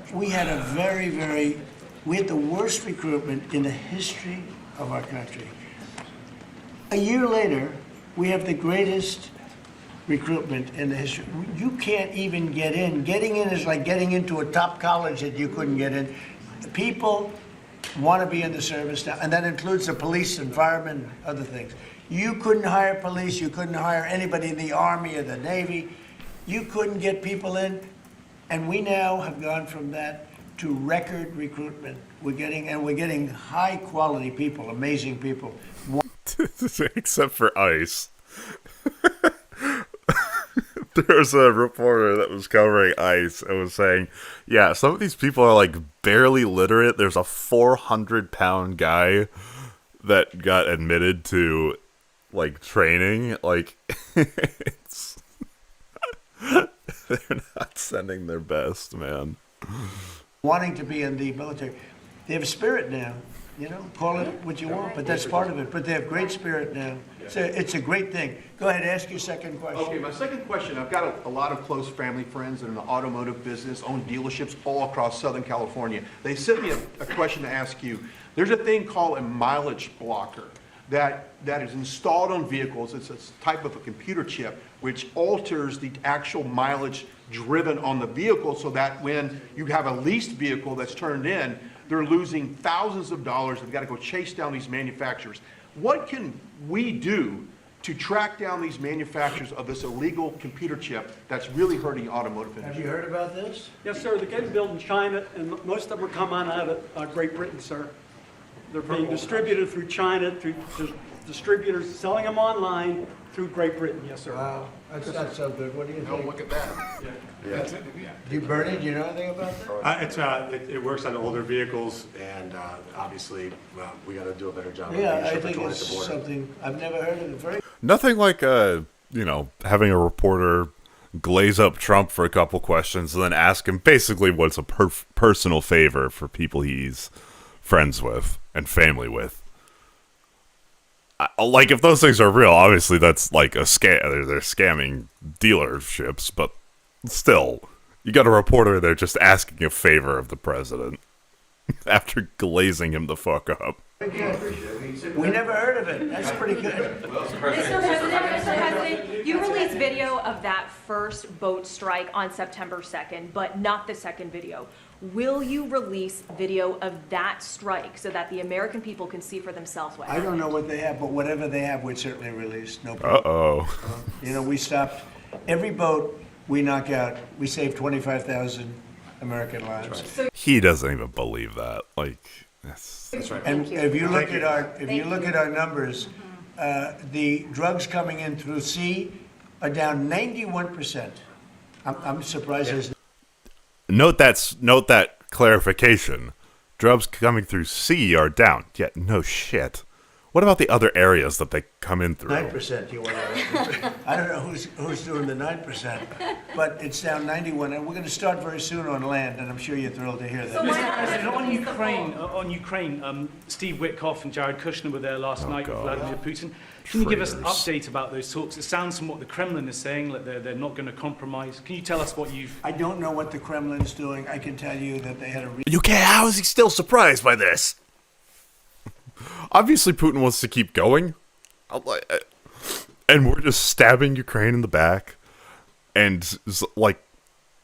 the worst recruitment in the history of our country. A year later, we have the greatest recruitment in the history. You can't even get in. Getting in is like getting into a top college that you couldn't get in. People want to be in the service now, and that includes the police and firemen and other things. You couldn't hire police, you couldn't hire anybody in the Army or the Navy. You couldn't get people in, and we now have gone from that to record recruitment. We're getting high quality people, amazing people. Except for ICE. There was a reporter that was covering ICE and was saying, yeah, some of these people are like barely literate. There's a 400-pound guy that got admitted to like training. Like, it's they're not sending their best, man. Wanting to be in the military. They have a spirit now. You know, call it what you want, but that's part of it. But they have great spirit now. So it's a great thing. Go ahead, ask your second question. Okay, my second question, I've got a lot of close family friends in the automotive business, own dealerships all across Southern California. They sent me a question to ask you. There's a thing called a mileage blocker that is installed on vehicles. It's a type of a computer chip which alters the actual mileage driven on the vehicle so that when you have a leased vehicle that's turned in, they're losing thousands of dollars. They've got to go chase down these manufacturers. What can we do to track down these manufacturers of this illegal computer chip that's really hurting the automotive industry? Have you heard about this? Yes, sir. They're getting built in China, and most of them are coming out of Great Britain, sir. They're being distributed through China, through distributors selling them online through Great Britain. Yes, sir. Wow, that's not so good. What do you think? Look at that. Bernie, do you know anything about that? It works on older vehicles, and obviously we got to do a better job. Yeah, of I making think sure it's at the border. something I've never heard of. It. Very. Nothing like having a reporter glaze up Trump for a couple questions and then ask him basically what's a personal favor for people he's friends with and family with. Like, if those things are real, obviously that's like a scam. They're scamming dealerships, but still, you got a reporter there just asking a favor of the president after glazing him the fuck up. We never heard of it. That's pretty good. Mr. President, you released video of that first boat strike on September 2nd, but not the second video. Will you release video of that strike so that the American people can see for themselves what I happened? don't know what they have, but whatever they have, we'd certainly release. No problem. We stopped every boat we knock out. We save 25,000 American lives. He doesn't even believe that. Like, that's right. And if you look at our numbers, the drugs coming in through sea are down 91%. I'm surprised. There's Note that clarification. Drugs coming through sea are down. Yeah, no shit. What about the other areas that they come in through? 9%. You want to? I don't know who's doing the 9%, but it's down 91, and we're going to start very soon on land, and I'm sure you're thrilled to hear that. Mr. President, on Ukraine, Steve Witkoff and Jared Kushner were there last night with Vladimir Putin. Can you give us an update about those talks? It sounds from what the Kremlin is saying that they're not going to compromise. Can you tell us what you've... I don't know what the Kremlin's doing. I can tell you that they had a... How is he still surprised by this? Obviously, Putin wants to keep going. And we're just stabbing Ukraine in the back. And,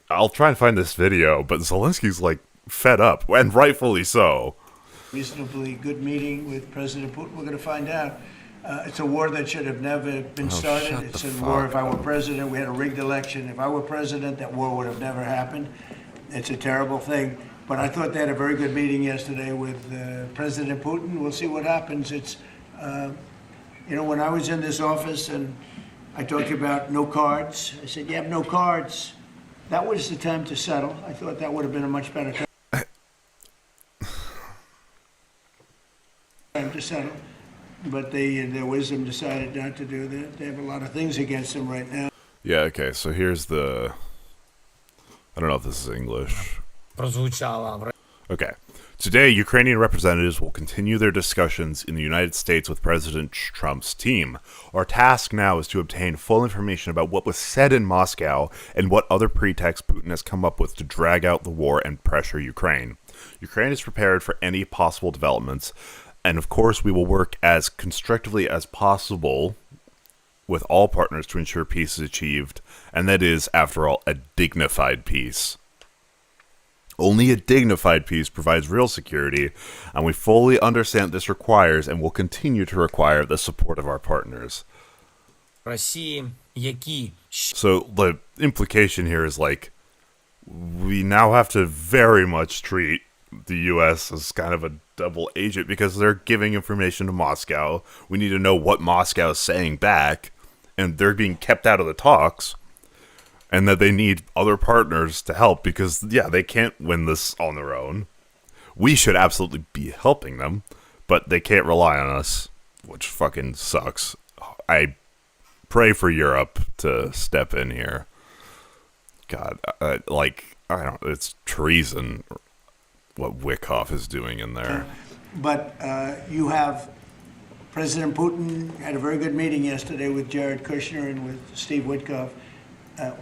I'll try and find this video, but Zelensky's, fed up. And rightfully so. Reasonably good meeting with President Putin. We're going to find out. It's a war that should have never been started. It's a war. If I were president, we had a rigged election. If I were president, that war would have never happened. It's a terrible thing. But I thought they had a very good meeting yesterday with President Putin. We'll see what happens. It's, when I was in this office and I talked about no cards, I said, you have no cards. That was the time to settle. I thought that would have been a much better time to settle. But they, in their wisdom, decided not to do that. They have a lot of things against them right now. Yeah, okay, so here's the... I don't know if this is English. Okay. Today, Ukrainian representatives will continue their discussions in the United States with President Trump's team. Our task now is to obtain full information about what was said in Moscow and what other pretext Putin has come up with to drag out the war and pressure Ukraine. Ukraine is prepared for any possible developments, and of course we will work as constructively as possible with all partners to ensure peace is achieved, and that is, after all, a dignified peace. Only a dignified peace provides real security, and we fully understand this requires and will continue to require the support of our partners. So the implication here is we now have to very much treat the U.S. as kind of a double agent because they're giving information to Moscow. We need to know what Moscow is saying back, and they're being kept out of the talks, and that they need other partners to help because, yeah, they can't win this on their own. We should absolutely be helping them, but they can't rely on us, which fucking sucks. I pray for Europe to step in here. God, I don't. It's treason what Wickoff is doing in there. But you have President Putin had a very good meeting yesterday with Jared Kushner and with Steve Witkoff.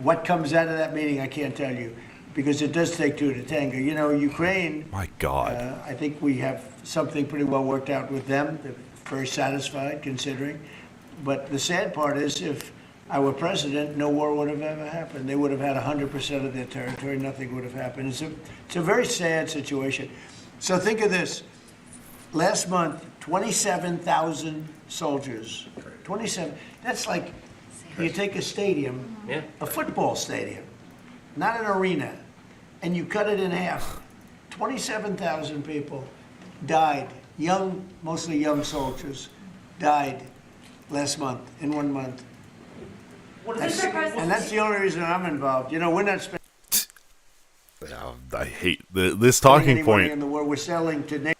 What comes out of that meeting, I can't tell you, because it does take two to tango. You know, Ukraine. My God. I think we have something pretty well worked out with them. They're very satisfied, considering. But the sad part is, if I were president, no war would have ever happened. They would have had 100% of their territory. Nothing would have happened. It's a very sad situation. So think of this. Last month, 27,000 soldiers. 27. That's like you take a stadium, a football stadium, not an arena, and you cut it in half. 27,000 people died. Young, mostly young soldiers, died last month, in 1 month. And that's the only reason I'm involved. You know, we're not spending I hate this talking any money point. in the war. We're selling to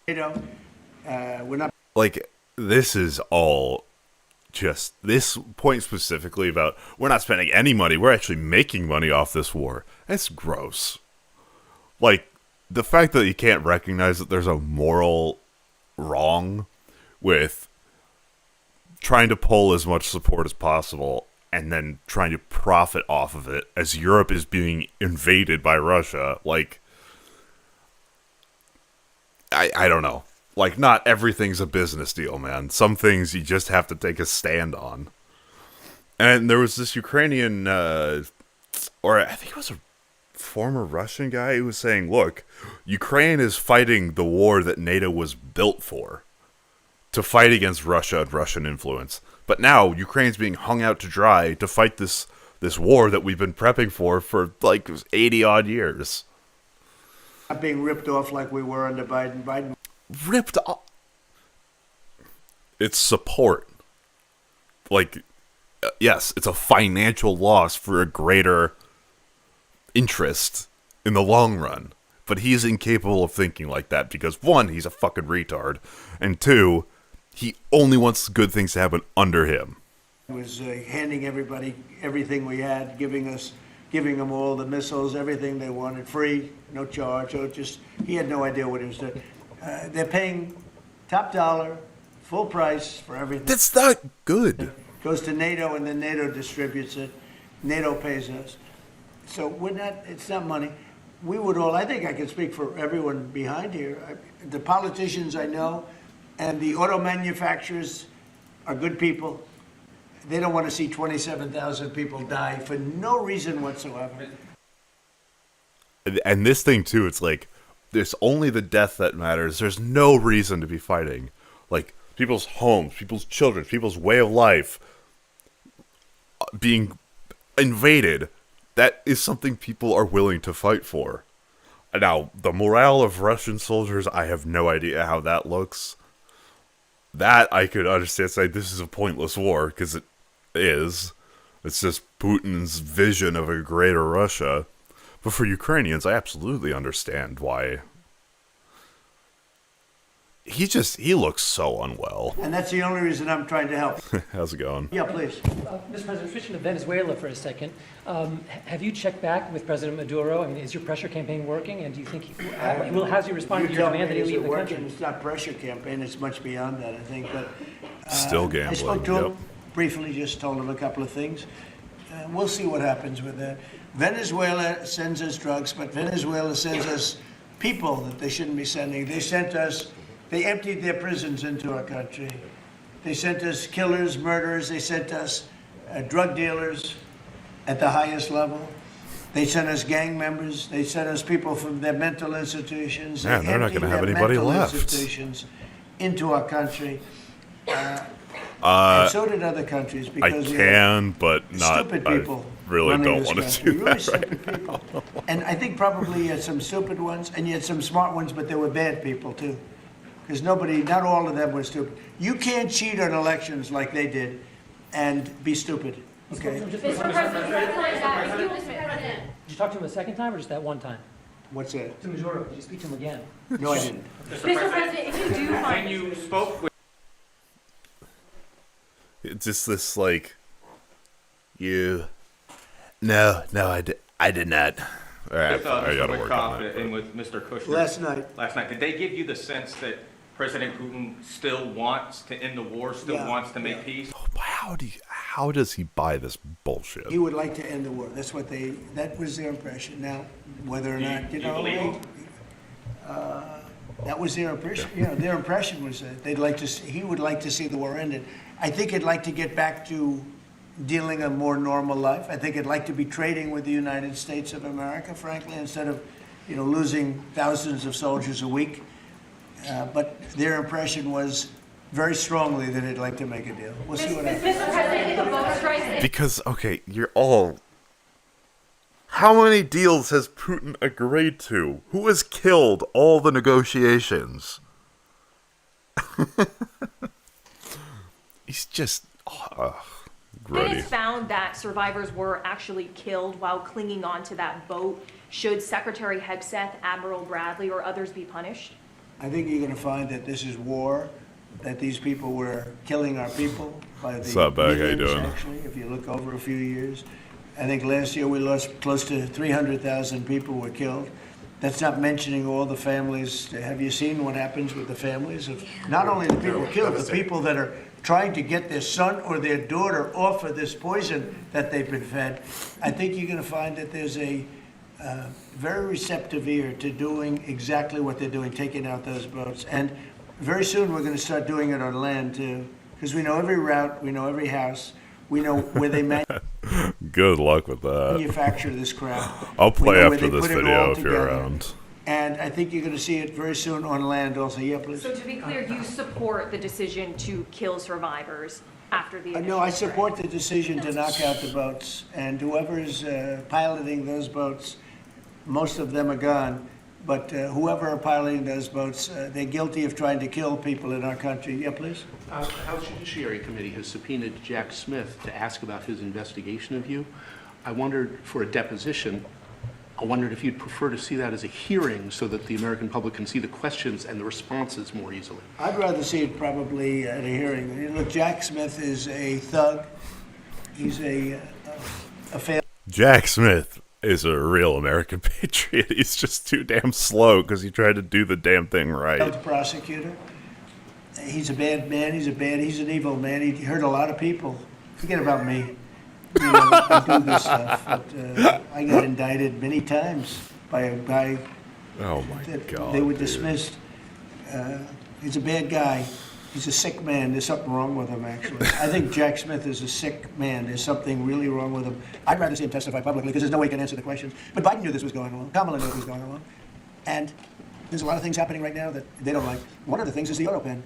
NATO. We're not. Like, this is all just this point specifically about we're not spending any money. We're actually making money off this war. That's gross. Like, the fact that you can't recognize that there's a moral wrong with trying to pull as much support as possible and then trying to profit off of it as Europe is being invaded by Russia. Like, I don't know. Like, not everything's a business deal, man. Some things you just have to take a stand on. And there was this Ukrainian, or I think it was a former Russian guy who was saying, look, Ukraine is fighting the war that NATO was built for, to fight against Russia and Russian influence. But now Ukraine's being hung out to dry to fight this war that we've been prepping for like 80-odd years. Not being ripped off like we were under Biden. Biden ripped off. It's support. Like, yes, it's a financial loss for a greater interest in the long run. But he's incapable of thinking like that because, one, he's a fucking retard, and two, he only wants good things to happen under him. was handing everybody everything we had, giving them all the missiles, everything they wanted, free, no charge. So he had no idea what he was doing. They're paying top dollar, full price for everything. That's not good. Goes to NATO, and then NATO distributes it. NATO pays us. So it's not money. We would all, I think I can speak for everyone behind here. The politicians I know and the auto manufacturers are good people. They don't want to see 27,000 people die for no reason whatsoever. And this thing, too, it's like, there's only the death that matters. There's no reason to be fighting. Like, people's homes, people's children, people's way of life being invaded. That is something people are willing to fight for. Now, the morale of Russian soldiers, I have no idea how that looks. That I could understand, say this is a pointless war, because it is. It's just Putin's vision of a greater Russia. But for Ukrainians, I absolutely understand why. He looks so unwell. And that's the only reason I'm trying to help. How's it going? Yeah, please. Mr. President, switching to Venezuela for a second. Have you checked back with President Maduro? I mean, is your pressure campaign working? And do you think has he responded to your demand that he leave the country? It's not pressure campaign. It's much beyond that, I think. But still gambling. I spoke to him briefly, just told him a couple of things. We'll see what happens with that. Venezuela sends us drugs, but Venezuela sends us people that they shouldn't be sending. They emptied their prisons into our country. They sent us killers, murderers. They sent us drug dealers at the highest level. They sent us gang members. They sent us people from their mental institutions. Man, they're not going to have anybody left. Institutions into our country. And so did other countries. Because I can, but not. Stupid people. really running don't this want to country. do Really that stupid right people. And I think probably you had some stupid ones, and you had some smart ones, but there were bad people too. Because not all of them were stupid. You can't cheat on elections like they did and be stupid, okay? Did you talk to him a second time or just that one time? What's that? To Maduro, did you speak to him again? No, I didn't. Mr. President, if you do find. When you spoke with It's just this like, no, I did not. All right, I gotta Mr. work on Witkoff it. and with Mr. Kushner Last night, did they give you the sense that President Putin still wants to end the war, still wants to make peace? How does he buy this bullshit? he would like to end the war. That was their impression. Now, whether or not, Do you believe him? that was their impression. Their impression was that he would like to see the war ended. I think he'd like to get back to dealing a more normal life. I think he'd like to be trading with the United States of America, frankly, instead of, losing thousands of soldiers a week. But their impression was very strongly that he'd like to make a deal. We'll see what happens. Mr. President, if the vote strikes. Because, okay, how many deals has Putin agreed to? Who has killed all the negotiations? He's just, It is found that survivors were actually killed while clinging on to that boat. Should Secretary Hegseth, Admiral Bradley, or others be punished? I think you're going to find that this is war, that these people were killing our people by the What's up, Bag? How you millions, doing? actually, if you look over a few years. I think last year we lost close to 300,000 people were killed. That's not mentioning all the families. Have you seen what happens with the families of not only the people killed, the people that are trying to get their son or their daughter off of this poison that they've been fed? I think you're going to find that there's a very receptive ear to doing exactly what they're doing, taking out those boats. And very soon we're going to start doing it on land too, because we know every route, we know every house, we know where they Good luck with that. manufacture this crap. I'll We play know where after they this put it video all if you're together. around. And I think you're going to see it very soon on land also. Yeah, please. So to be clear, you support the decision to kill survivors after the initial No, I strike? support the decision to knock out the boats, and whoever's piloting those boats, most of them are gone, but whoever are piloting those boats, they're guilty of trying to kill people in our country. Yeah, please? House Judiciary Committee has subpoenaed Jack Smith to ask about his investigation of you. I wondered, for a deposition, I wondered if you'd prefer to see that as a hearing so that the American public can see the questions and the responses more easily. I'd rather see it probably at a hearing. Look, Jack Smith is a thug. He's a failed Jack Smith is a real American patriot. He's just too damn slow because he tried to do the damn thing right. prosecutor. He's a bad man. He's an evil man. He hurt a lot of people. Forget about me. I do this stuff. But, I got indicted many times by a guy. Oh my God! They were dude. dismissed. He's a bad guy. He's a sick man. There's something wrong with him, actually. I think Jack Smith is a sick man. There's something really wrong with him. I'd rather see him testify publicly because there's no way he can answer the questions. But Biden knew this was going along. Kamala knew it was going along. And there's a lot of things happening right now that they don't like. One of the things is the auto pen.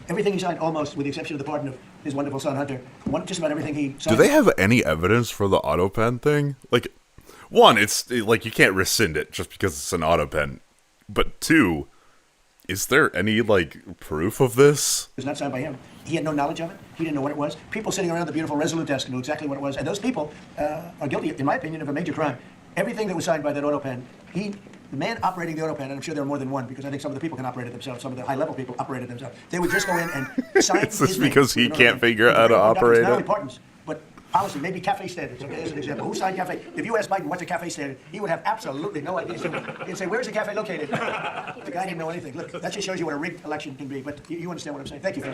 Everything he signed, almost, with the exception of the pardon of his wonderful son Hunter, just about everything he signed. Do they have any evidence for the auto pen thing? Like, one, it's like you can't rescind it just because it's an auto pen. But two, is there any like proof of this? It was not signed by him. He had no knowledge of it. He didn't know what it was. People sitting around the beautiful Resolute desk knew exactly what it was. And those people are guilty, in my opinion, of a major crime. Everything that was signed by that auto pen, the man operating the auto pen, and I'm sure there are more than one because I think some of the people can operate it themselves. Some of the high-level people operate it themselves. They would just go in and sign It's just his name. because he can't figure out how to operate Not only it. pardons, but policy, maybe cafe standards. Okay, as an example. Who signed cafe? If you asked Biden what's a cafe standard, he would have absolutely no idea. He'd say, where's the cafe located? The guy didn't know anything. Look, that just shows you what a rigged election can be. But you understand what I'm saying. Thank you.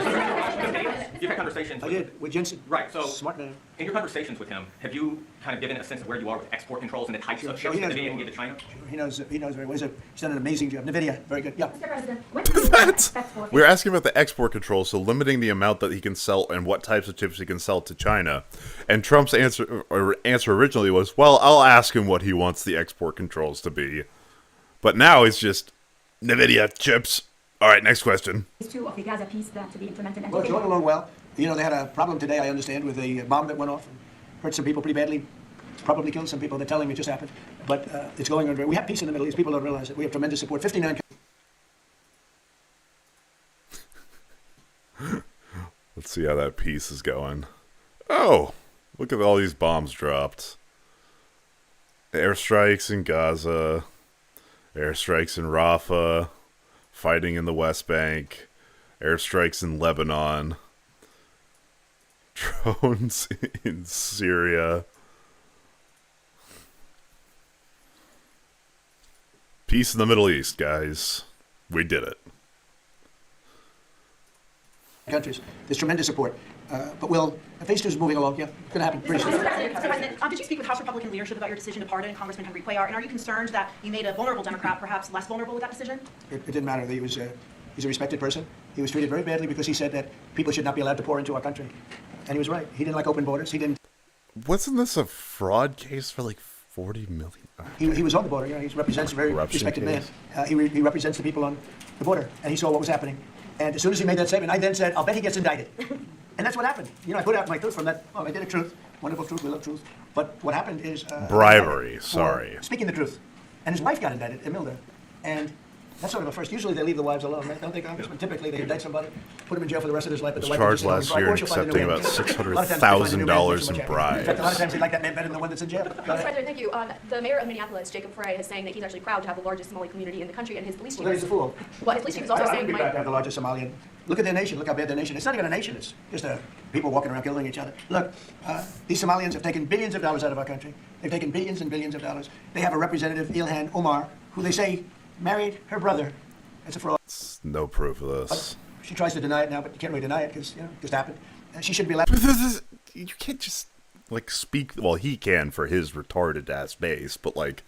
You've had conversations. I did, with Jensen. Right. So Smart man. in your conversations with him, have you kind of given a sense of where you are with export controls and the types of ships he that knows. NVIDIA can give to China? He knows very well. He's done an amazing job. NVIDIA, very good. Yeah. Mr. President, What? We're asking about the export controls, so limiting the amount that he can sell and what types of chips he can sell to China. And Trump's answer originally was, well, I'll ask him what he wants the export controls to be. But now it's just NVIDIA chips. All right, next question. Two of the Gaza peace that to be implemented. Well, it's going along well. They had a problem today, I understand, with a bomb that went off and hurt some people pretty badly. probably killed some people. They're telling me it just happened. But it's going on. We have peace in the Middle East. People don't realize it. We have tremendous support. 59. Let's see how that peace is going. Oh, look at all these bombs dropped. Airstrikes in Gaza, airstrikes in Rafah, fighting in the West Bank, airstrikes in Lebanon, drones in Syria. Peace in the Middle East, guys. We did it. Countries. There's tremendous support. But phase 2 is moving along. Yeah, it's going to happen pretty soon. Mr. President, did you speak with House Republican leadership about your decision to pardon Congressman Henry Cuellar? And are you concerned that you made a vulnerable Democrat perhaps less vulnerable with that decision? It didn't matter. He's a respected person. He was treated very badly because he said that people should not be allowed to pour into our country. And he was right. He didn't like open borders. He didn't. Wasn't this a fraud case for like 40 million? He was on the border. You know, he represents a very respected man. He represents the people on the border, and he saw what was happening. And as soon as he made that statement, I then said, I'll bet he gets indicted. And that's what happened. You know, I put out my truth from that. Oh, I did a truth. Wonderful truth. We love truth. But what happened is... bribery, sorry. Speaking the truth. And his wife got indicted, Imelda. And that's sort of a first. Usually they leave the wives alone, right? Don't they, Congressman? Typically they indict somebody, put him in jail for the rest of his life. But Was the wife charged just last year in accepting about $600,000 in bribes. In fact, a lot of times they like that man better than the one that's in jail. Mr. President, thank you. The mayor of Minneapolis, Jacob Frey, is saying that he's actually proud to have the largest Somali community in the country, and his police chief. Well, he's a fool. Well, his police chief is also I saying would be proud to have the largest Somalian. Look at their nation. Look how bad their nation is. It's not even a nation. It's just people walking around killing each other. Look, these Somalians have taken billions of dollars out of our country. They've taken billions and billions of dollars. They have a representative, Ilhan Omar, who they say married her brother. It's a fraud. No proof of this. She tries to deny it now, but you can't really deny it because, you know, it just happened. She shouldn't be allowed. You can't just, like, speak... Well, he can for his retarded-ass base, but, like,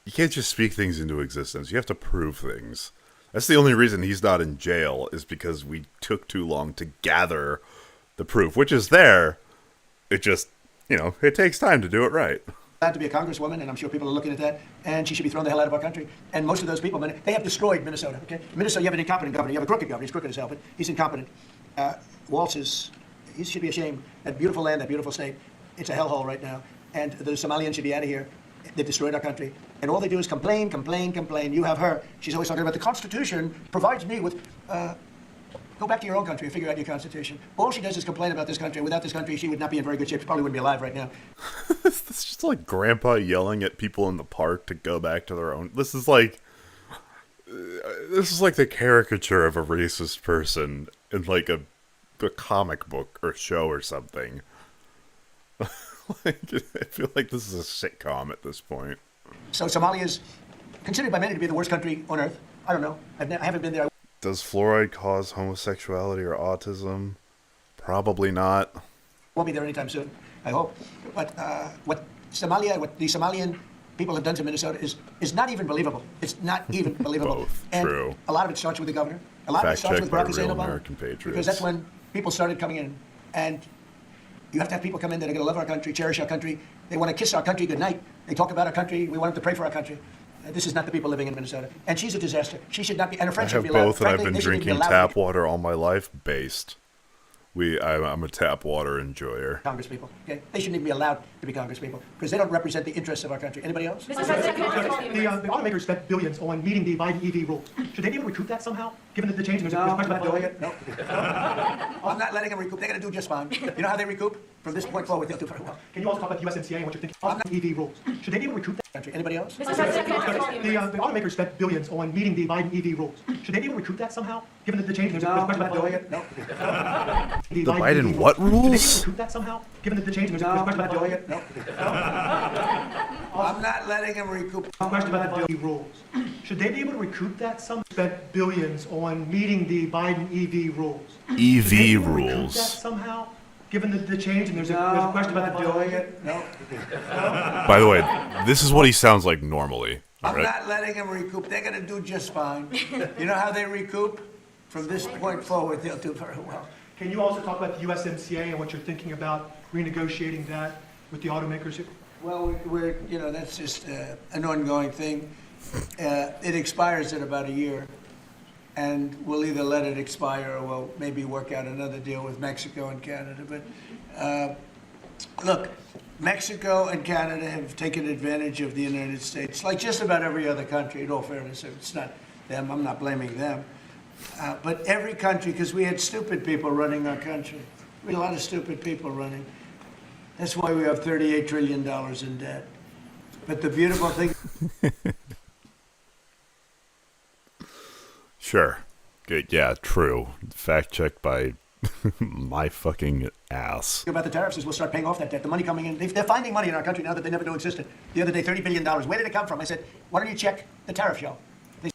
you can't just speak things into existence. You have to prove things. That's the only reason he's not in jail, is because we took too long to gather the proof, which is there. It just, you know, it takes time to do it right. Allowed to be a congresswoman, and I'm sure people are looking at that, and she should be thrown the hell out of our country. And most of those people, they have destroyed Minnesota, okay? Minnesota, you have an incompetent governor. You have a crooked governor. He's crooked as hell, but he's incompetent. Waltz he should be ashamed. That beautiful land, that beautiful state, it's a hellhole right now. And the Somalians should be out of here. They've destroyed our country. And all they do is complain, complain, complain. You have her. She's always talking about the Constitution provides me with... Go back to your own country and figure out your Constitution. All she does is complain about this country. Without this country, she would not be in very good shape. She probably wouldn't be alive right now. This is just like Grandpa yelling at people in the park to go back to their own... This is like the caricature of a racist person in like a comic book or show or something. Like, I feel like this is a sitcom at this point. So Somalia is considered by many to be the worst country on earth. I don't know. I haven't been there. Does fluoride cause homosexuality or autism? Probably not. Won't be there anytime soon, I hope. But what the Somalian people have done to Minnesota is not even believable. It's not even believable. Both, and true. A lot of it starts with the governor. A lot of it starts with Barack Hussein Obama. American patriots. Because that's when people started coming in. And you have to have people come in that are going to love our country, cherish our country. They want to kiss our country goodnight. They talk about our country. We want them to pray for our country. This is not the people living in Minnesota. And she's a disaster. She should not be, and her friends I should have be allowed. both, and Frankly, I've been they shouldn't even be drinking allowed tap water all my life. Based. I'm a tap water enjoyer. Congresspeople, okay? They shouldn't even be allowed to be congresspeople because they don't represent the interests of our country. Anybody else? Mr. President, The automakers spent billions on meeting the Biden EV rules. Should they be able to recoup that somehow, given the change? No, I'm not doing it. No. I'm not letting them recoup. They're going to do just fine. You know how they recoup? From this point forward, they'll do very well. Can you also talk about the USMCA and what you're thinking? EV rules. Should they be able to recoup that? Country. Anybody else? Mr. President, the automakers spent billions on meeting the Biden EV rules. Should they be able to recoup that somehow, given the change? No, I'm not doing it. No. The Biden what rules? Recoup that somehow, given the change? No, I'm not doing it. No. I'm not letting them recoup. Question about the EV rules. Should they be able to recoup that somehow? Spent billions on meeting the Biden EV rules. EV rules. Recoup that somehow, given the change? And there's a question about the doing it. No. By the way, this is what he sounds like normally. I'm Right? not letting them recoup. They're going to do just fine. You know how they recoup? From this point forward, they'll do very well. Can you also talk about the USMCA and what you're thinking about renegotiating that with the automakers? Well, that's just an ongoing thing. It expires in about a year, and we'll either let it expire or we'll maybe work out another deal with Mexico and Canada. But Look, Mexico and Canada have taken advantage of the United States, like just about every other country, in all fairness. It's not them, I'm not blaming them. But every country, because we had stupid people running our country. We had a lot of stupid people running. That's why we have $38 trillion in debt. But the beautiful thing... Sure. Good. Yeah, true. Fact checked by my fucking ass. about the tariffs is we'll start paying off that debt. The money coming in, they're finding money in our country now that they never knew existed. The other day, $30 billion. Where did it come from? I said, why don't you check the tariff show? They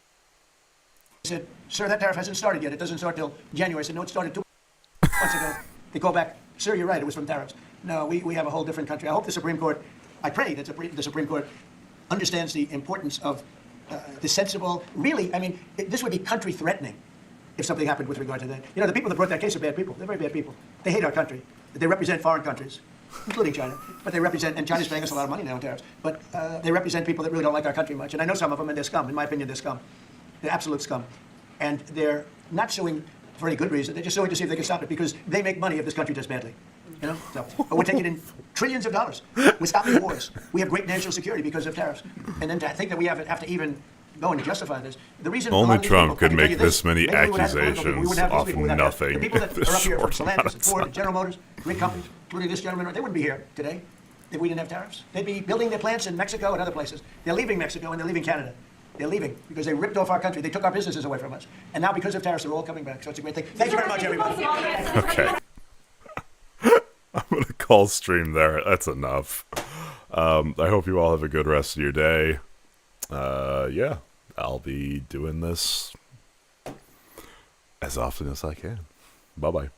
said, sir, that tariff hasn't started yet. It doesn't start till January. I said, no, it started 2 months ago. They call back, sir, you're right, it was from tariffs. No, we have a whole different country. I hope the Supreme Court, I pray that the Supreme Court understands the importance of the sensible, really, I mean, this would be country threatening if something happened with regard to that. You know, the people that brought that case are bad people. They're very bad people. They hate our country. They represent foreign countries, including China. But they represent, and China's paying us a lot of money now in tariffs, but they represent people that really don't like our country much. And I know some of them, and they're scum. In my opinion, they're scum. They're absolute scum. And they're not suing for any good reason. They're just suing to see if they can stop it, because they make money if this country does badly. You know? So, but we're taking in trillions of dollars. We're stopping wars. We have great national security because of tariffs. And then to think that we have to even go and justify this. The reason only Trump could make this many accusations off nothing. The people that are up here from short amount Stellantis, of Ford, time. General Motors, great companies, including this gentleman, they wouldn't be here today if we didn't have tariffs. They'd be building their plants in Mexico and other places. They're leaving Mexico and they're leaving Canada. They're leaving because they ripped off our country. They took our businesses away from us. And now because of tariffs, they're all coming back. So it's a great thing. Thank you very much, everybody. Okay. I'm going to call stream there. That's enough. I hope you all have a good rest of your day. Yeah, I'll be doing this as often as I can. Bye-bye.